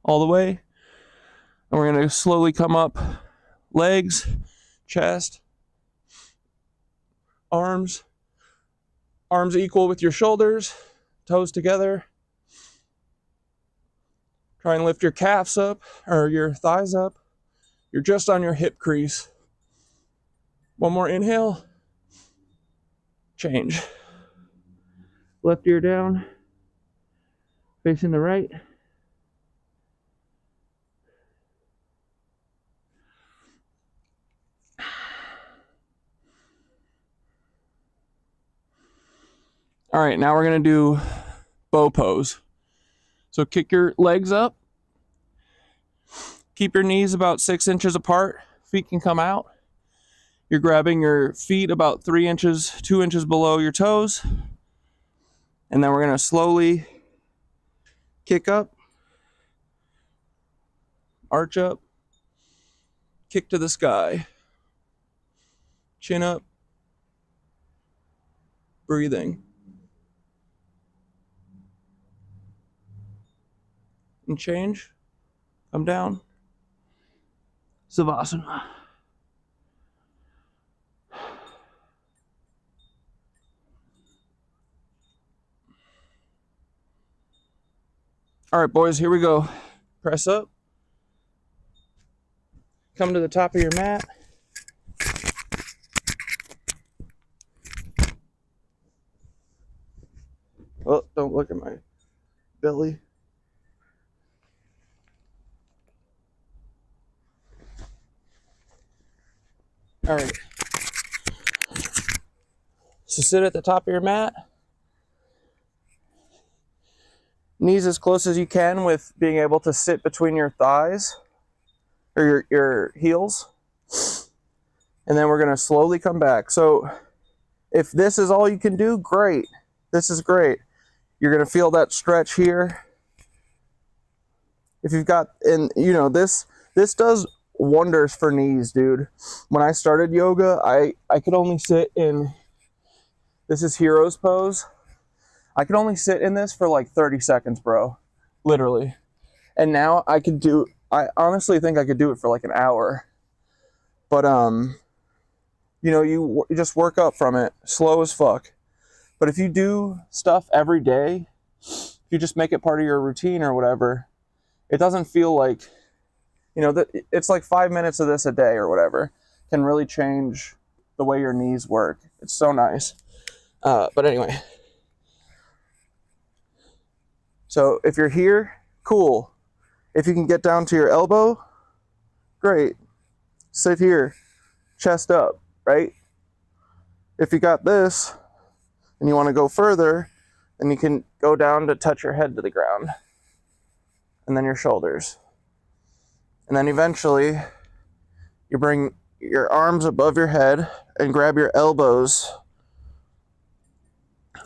all the way. And we're gonna slowly come up. Legs, chest, arms. Arms equal with your shoulders, toes together. Try and lift your calves up, or your thighs up. You're just on your hip crease. One more inhale. Change. Left ear down. Facing the right. All right, now we're going to do bow pose. So kick your legs up. Keep your knees about 6 inches apart. Feet can come out. You're grabbing your feet about 3 inches, 2 inches below your toes. And then we're going to slowly kick up, arch up, kick to the sky, chin up, breathing. And change, come down, Savasana. All right, boys, here we go. Press up. Come to the top of your mat. Oh, don't look at my belly. All right. So sit at the top of your mat. Knees as close as you can with being able to sit between your thighs or your heels. And then we're going to slowly come back. So if this is all you can do, great. This is great. You're going to feel that stretch here. If you've got, and you know, this does wonders for knees, dude. When I started yoga, I could only sit in, this is hero's pose. I could only sit in this for like 30 seconds, bro. Literally. And now I honestly think I could do it for like an hour. But, you know, you just work up from it. Slow as fuck. But if you do stuff every day, if you just make it part of your routine or whatever, it doesn't feel like, you know, that it's like 5 minutes of this a day or whatever can really change the way your knees work. It's so nice. But anyway, so if you're here, cool. If you can get down to your elbow, great. Sit here, chest up, right? If you got this and you want to go further, then you can go down to touch your head to the ground, and then your shoulders. And then eventually you bring your arms above your head and grab your elbows,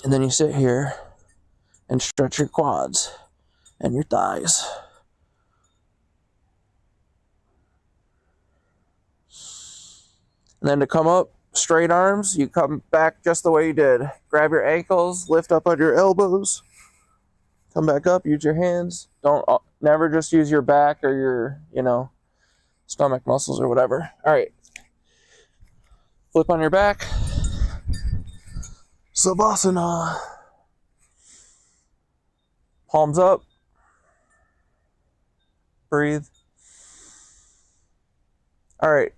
and then you sit here and stretch your quads and your thighs. And then to come up, straight arms, you come back just the way you did. Grab your ankles, lift up on your elbows, come back up, use your hands. Never just use your back or your, stomach muscles or whatever. All right. Flip on your back. Savasana. Palms up. Breathe. All right.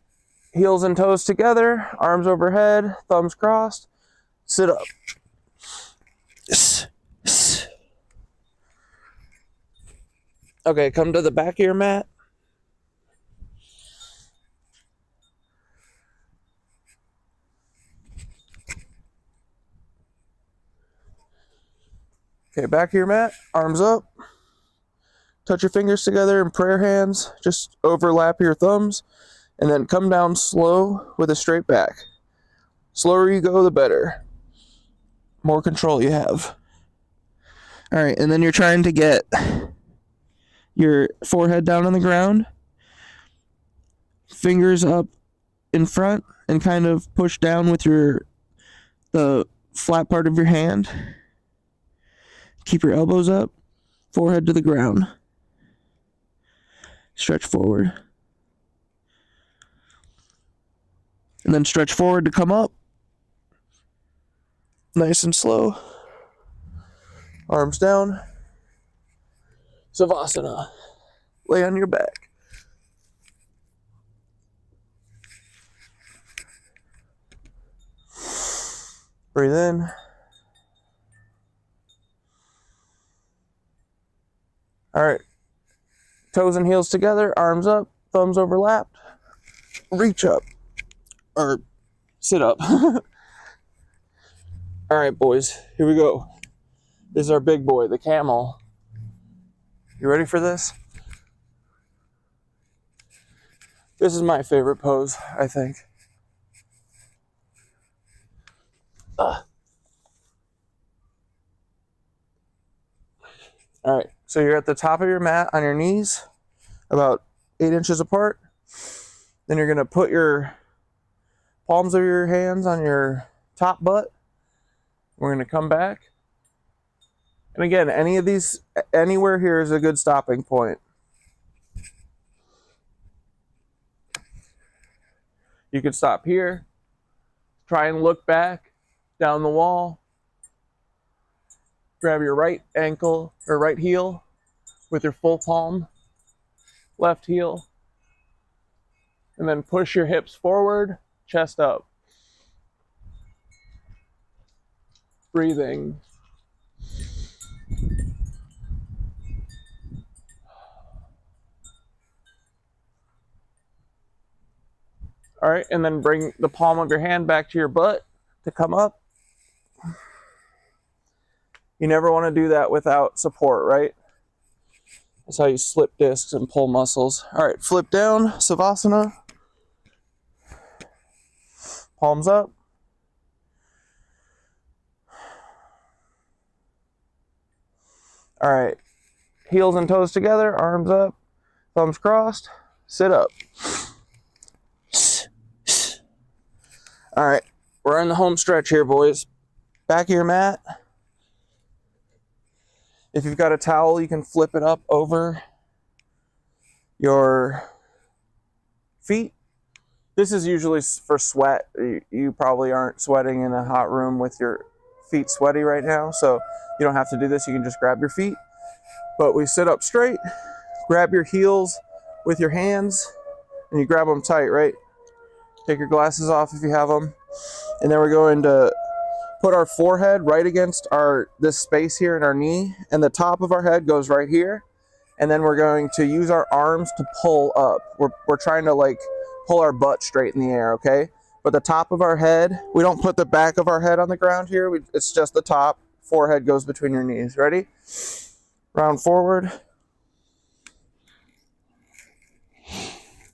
Heels and toes together, arms overhead, thumbs crossed. Sit up. Okay, come to the back of your mat. Okay, back of your mat, arms up. Touch your fingers together in prayer hands. Just overlap your thumbs. And then come down slow with a straight back. Slower you go, the better. More control you have. All right, and then you're trying to get your forehead down on the ground. Fingers up in front and kind of push down with the flat part of your hand. Keep your elbows up, forehead to the ground. Stretch forward. And then stretch forward to come up. Nice and slow. Arms down. Savasana. Lay on your back. Breathe in. All right. Toes and heels together, arms up, thumbs overlapped. Reach up. Or sit up. All right, boys, here we go. This is our big boy, the camel. You ready for this? This is my favorite pose, I think. All right, so you're at the top of your mat on your knees, about 8 inches apart. Then you're gonna put your palms of your hands on your top butt. We're going to come back. And again, anywhere here is a good stopping point. You can stop here. Try and look back down the wall. Grab your right ankle or right heel with your full palm. Left heel. And then push your hips forward. Chest up. Breathing. All right, and then bring the palm of your hand back to your butt to come up. You never want to do that without support, right? That's how you slip discs and pull muscles. All right, flip down, Savasana. Palms up. All right, heels and toes together, arms up, thumbs crossed, sit up. All right, we're in the home stretch here, boys. Back of your mat. If you've got a towel, you can flip it up over your feet. This is usually for sweat. You probably aren't sweating in a hot room with your feet sweaty right now, so you don't have to do this. You can just grab your feet. But we sit up straight, grab your heels with your hands, and you grab them tight, right? Take your glasses off if you have them. And then we're going to put our forehead right against this space here in our knee, and the top of our head goes right here. And then we're going to use our arms to pull up. We're trying to like pull our butt straight in the air, okay? But the top of our head, we don't put the back of our head on the ground here. It's just the top. Forehead goes between your knees. Ready? Round forward.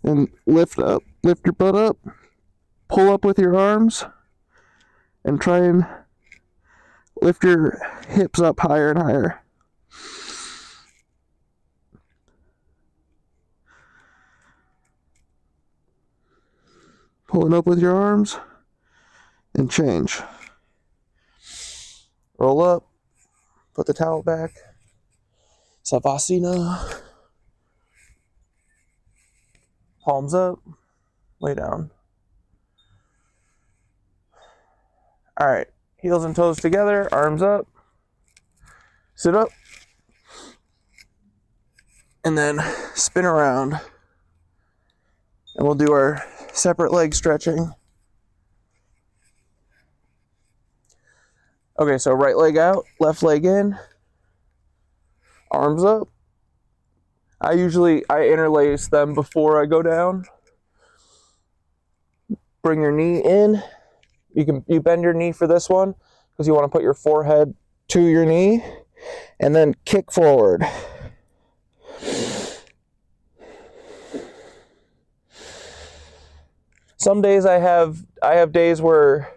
And lift up. Lift your butt up. Pull up with your arms. And try and lift your hips up higher and higher. Pulling up with your arms, and change. Roll up, put the towel back. Savasana. Palms up, lay down. All right, heels and toes together, arms up. Sit up. And then spin around. And we'll do our separate leg stretching. Okay, so right leg out, left leg in, arms up. I interlace them before I go down. Bring your knee in. You bend your knee for this one because you want to put your forehead to your knee, and then kick forward. Some days I have days where,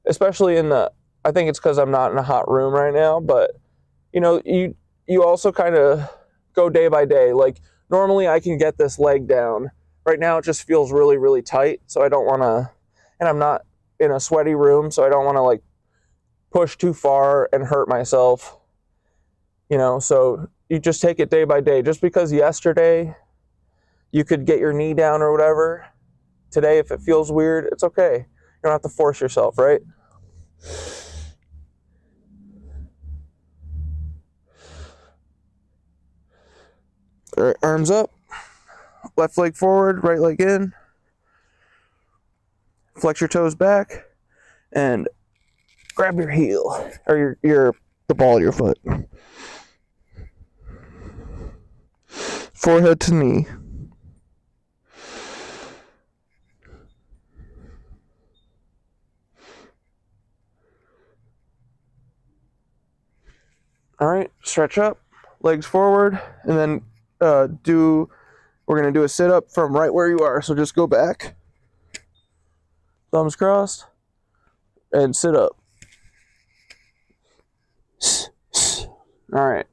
especially I think it's because I'm not in a hot room right now, but you also kind of go day by day. Like normally I can get this leg down. Right now it just feels really, really tight, so I don't want to, and I'm not in a sweaty room, so I don't want to like push too far and hurt myself. So you just take it day by day. Just because yesterday you could get your knee down or whatever, today, if it feels weird, it's okay. You don't have to force yourself, right? All right, arms up. Left leg forward, right leg in. Flex your toes back. And grab your heel, or the ball of your foot. Forehead to knee. All right, stretch up, legs forward, and then we're going to do a sit-up from right where you are. So just go back, thumbs crossed, and sit up. All right,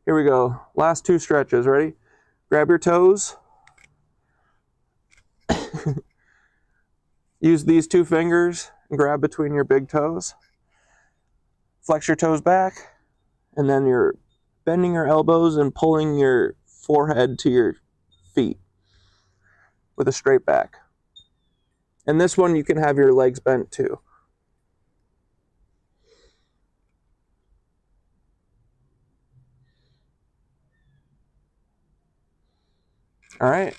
here we go. Last two stretches, ready? Grab your toes. Use these two fingers and grab between your big toes. Flex your toes back. And then you're bending your elbows and pulling your forehead to your feet with a straight back. And this one, you can have your legs bent too. All right.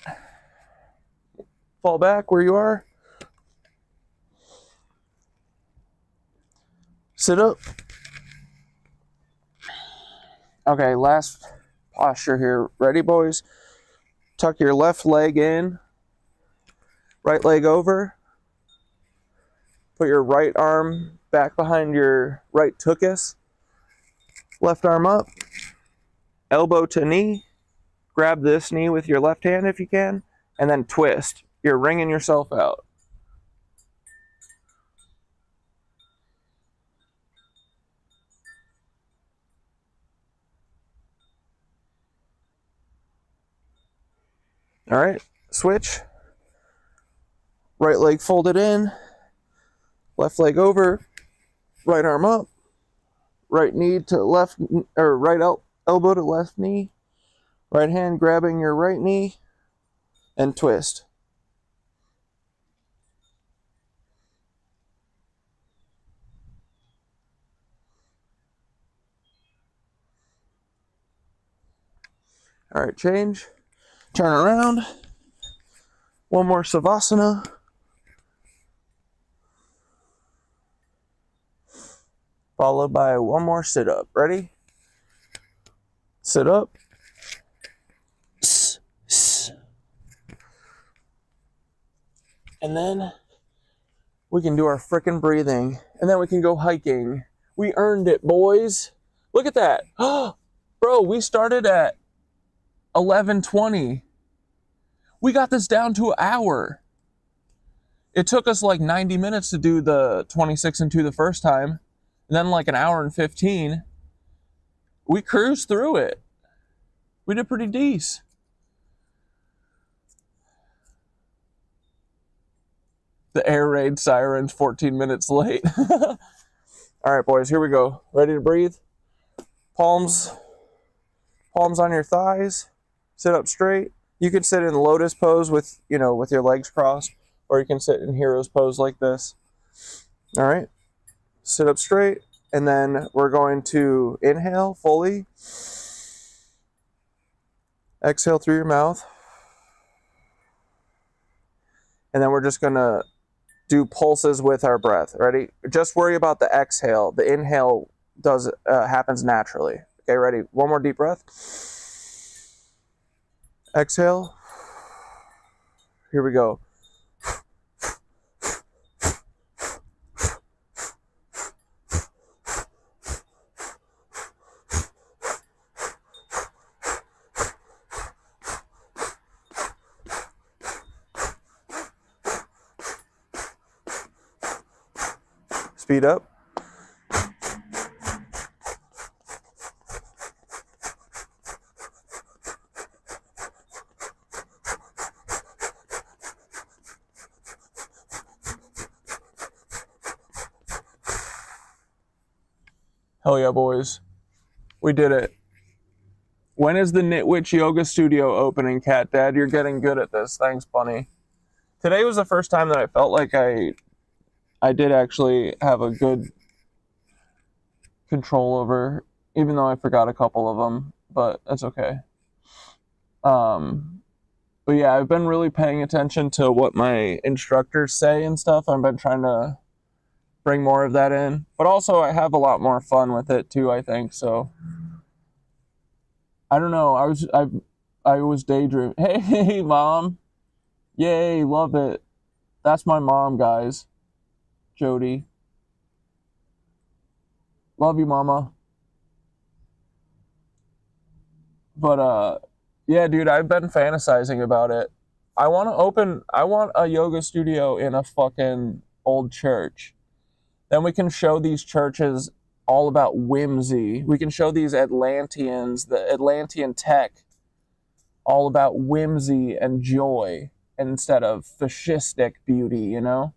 Fall back where you are. Sit up. Okay, last posture here. Ready, boys? Tuck your left leg in, right leg over. Put your right arm back behind your right tuchus. Left arm up, elbow to knee. Grab this knee with your left hand if you can, and then twist. You're wringing yourself out. All right, switch. Right leg folded in, left leg over, right arm up, right knee to left, or right elbow to left knee, right hand grabbing your right knee, and twist. All right, change. Turn around. One more savasana. Followed by one more sit up. Ready? Sit up. And then we can do our frickin' breathing. And then we can go hiking. We earned it, boys. Look at that. Bro, we started at 11:20. We got this down to an hour. It took us like 90 minutes to do the 26 and 2 the first time. And then like an hour and 15. We cruised through it. We did pretty decent. The air raid siren's 14 minutes late. All right, boys, here we go. Ready to breathe? Palms on your thighs. Sit up straight. You can sit in lotus pose with your legs crossed, or you can sit in hero's pose like this. All right. Sit up straight, and then we're going to inhale fully. Exhale through your mouth. And then we're just going to do pulses with our breath. Ready? Just worry about the exhale. The inhale happens naturally. Okay, ready? One more deep breath. Exhale. Here we go. Speed up. Hell yeah, boys. We did it. When is the Knitwitch Yoga Studio opening, Catdad? You're getting good at this. Thanks, Bunny. Today was the first time that I felt like I did actually have a good control over, even though I forgot a couple of them, but that's okay. But yeah, I've been really paying attention to what my instructors say and stuff. I've been trying to bring more of that in, but also I have a lot more fun with it too, I think. So I don't know. I was daydreaming. Hey, mom. Yay, love it. That's my mom, guys. Jody. Love you, mama. But yeah, dude, I've been fantasizing about it. I want a yoga studio in a fucking old church. Then we can show these churches all about whimsy. We can show these Atlanteans, the Atlantean tech, all about whimsy and joy instead of fascistic beauty, you know?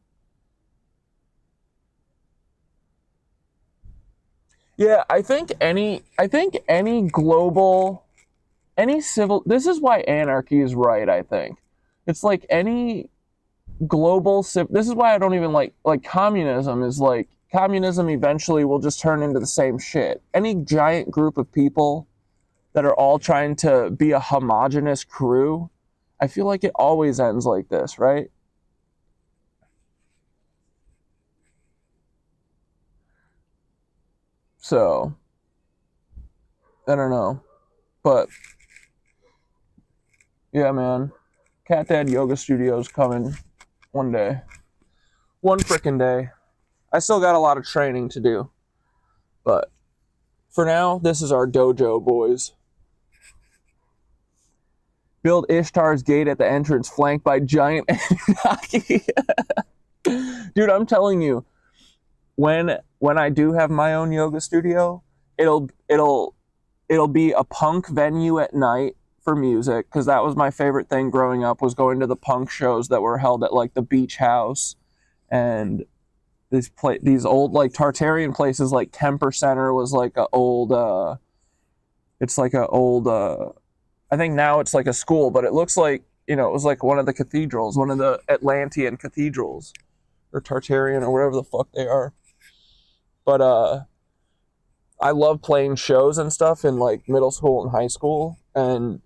Yeah, I think any global, any civil, this is why anarchy is right, I think. It's like any global, this is why I don't even like communism is like, communism eventually will just turn into the same shit. Any giant group of people that are all trying to be a homogenous crew, I feel like it always ends like this, right? So, I don't know. But, yeah, man. Catdad Yoga Studio's coming one day. One frickin' day. I still got a lot of training to do. But, for now, this is our dojo, boys. Build Ishtar's gate at the entrance, flanked by giant Anunnaki. Dude, I'm telling you, when I do have my own yoga studio, it'll be a punk venue at night for music, because that was my favorite thing growing up, was going to the punk shows that were held at like the Beach House and these old like Tartarian places. Like Kemper Center was like a old I think now it's like a school, but it looks like, it was like one of the cathedrals, one of the Atlantean cathedrals, or Tartarian, or whatever the fuck they are. But I love playing shows and stuff in like middle school and high school, and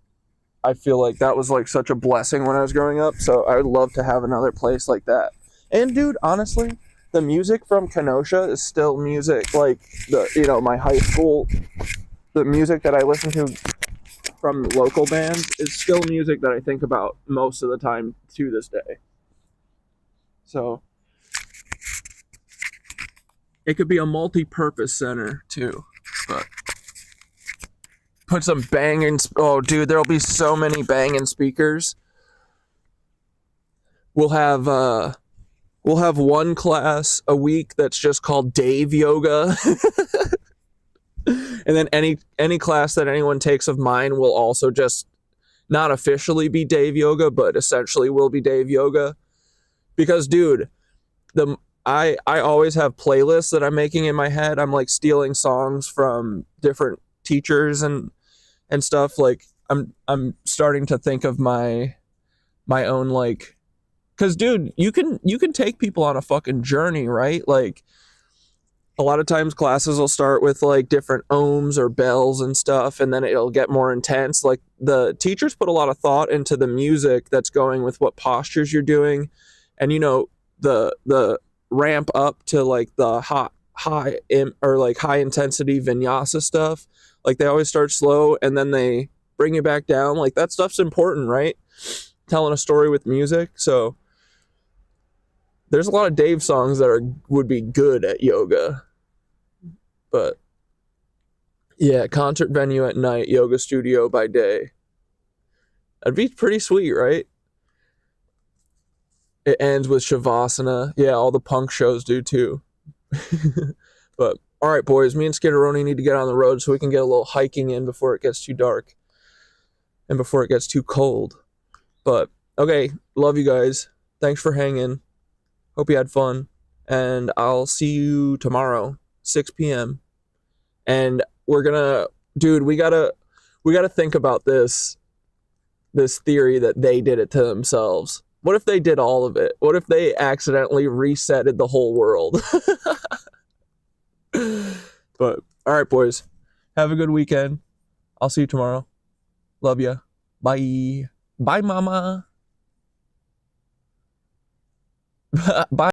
I feel like that was like such a blessing when I was growing up. So I would love to have another place like that. And dude, honestly, the music from Kenosha is still music like my high school. The music that I listen to from local bands is still music that I think about most of the time to this day. So it could be a multi-purpose center too, but put some banging. Oh, dude, there'll be so many banging speakers. We'll have one class a week that's just called Dave Yoga, and then any class that anyone takes of mine will also just not officially be Dave Yoga, but essentially will be Dave Yoga. Because, dude, I always have playlists that I'm making in my head. I'm like stealing songs from different teachers and stuff. Like I'm starting to think of my own, like, because dude, you can take people on a fucking journey, right? Like a lot of times classes will start with like different ohms or bells and stuff, and then it'll get more intense. Like the teachers put a lot of thought into the music that's going with what postures you're doing, and the ramp up to like the high intensity vinyasa stuff. Like they always start slow and then they bring you back down. Like that stuff's important, right? Telling a story with music. So there's a lot of Dave songs that would be good at yoga. But yeah, concert venue at night, yoga studio by day. That'd be pretty sweet, right? It ends with Shavasana. Yeah, all the punk shows do too. But all right, boys, me and Skitteroni need to get on the road so we can get a little hiking in before it gets too dark and before it gets too cold. But okay, love you guys. Thanks for hanging. Hope you had fun. And I'll see you tomorrow, 6 p.m. And we're gonna, dude, we gotta think about this theory that they did it to themselves. What if they did all of it? What if they accidentally resetted the whole world? But all right, boys, have a good weekend. I'll see you tomorrow. Love ya. Bye. Bye, mama. Bye.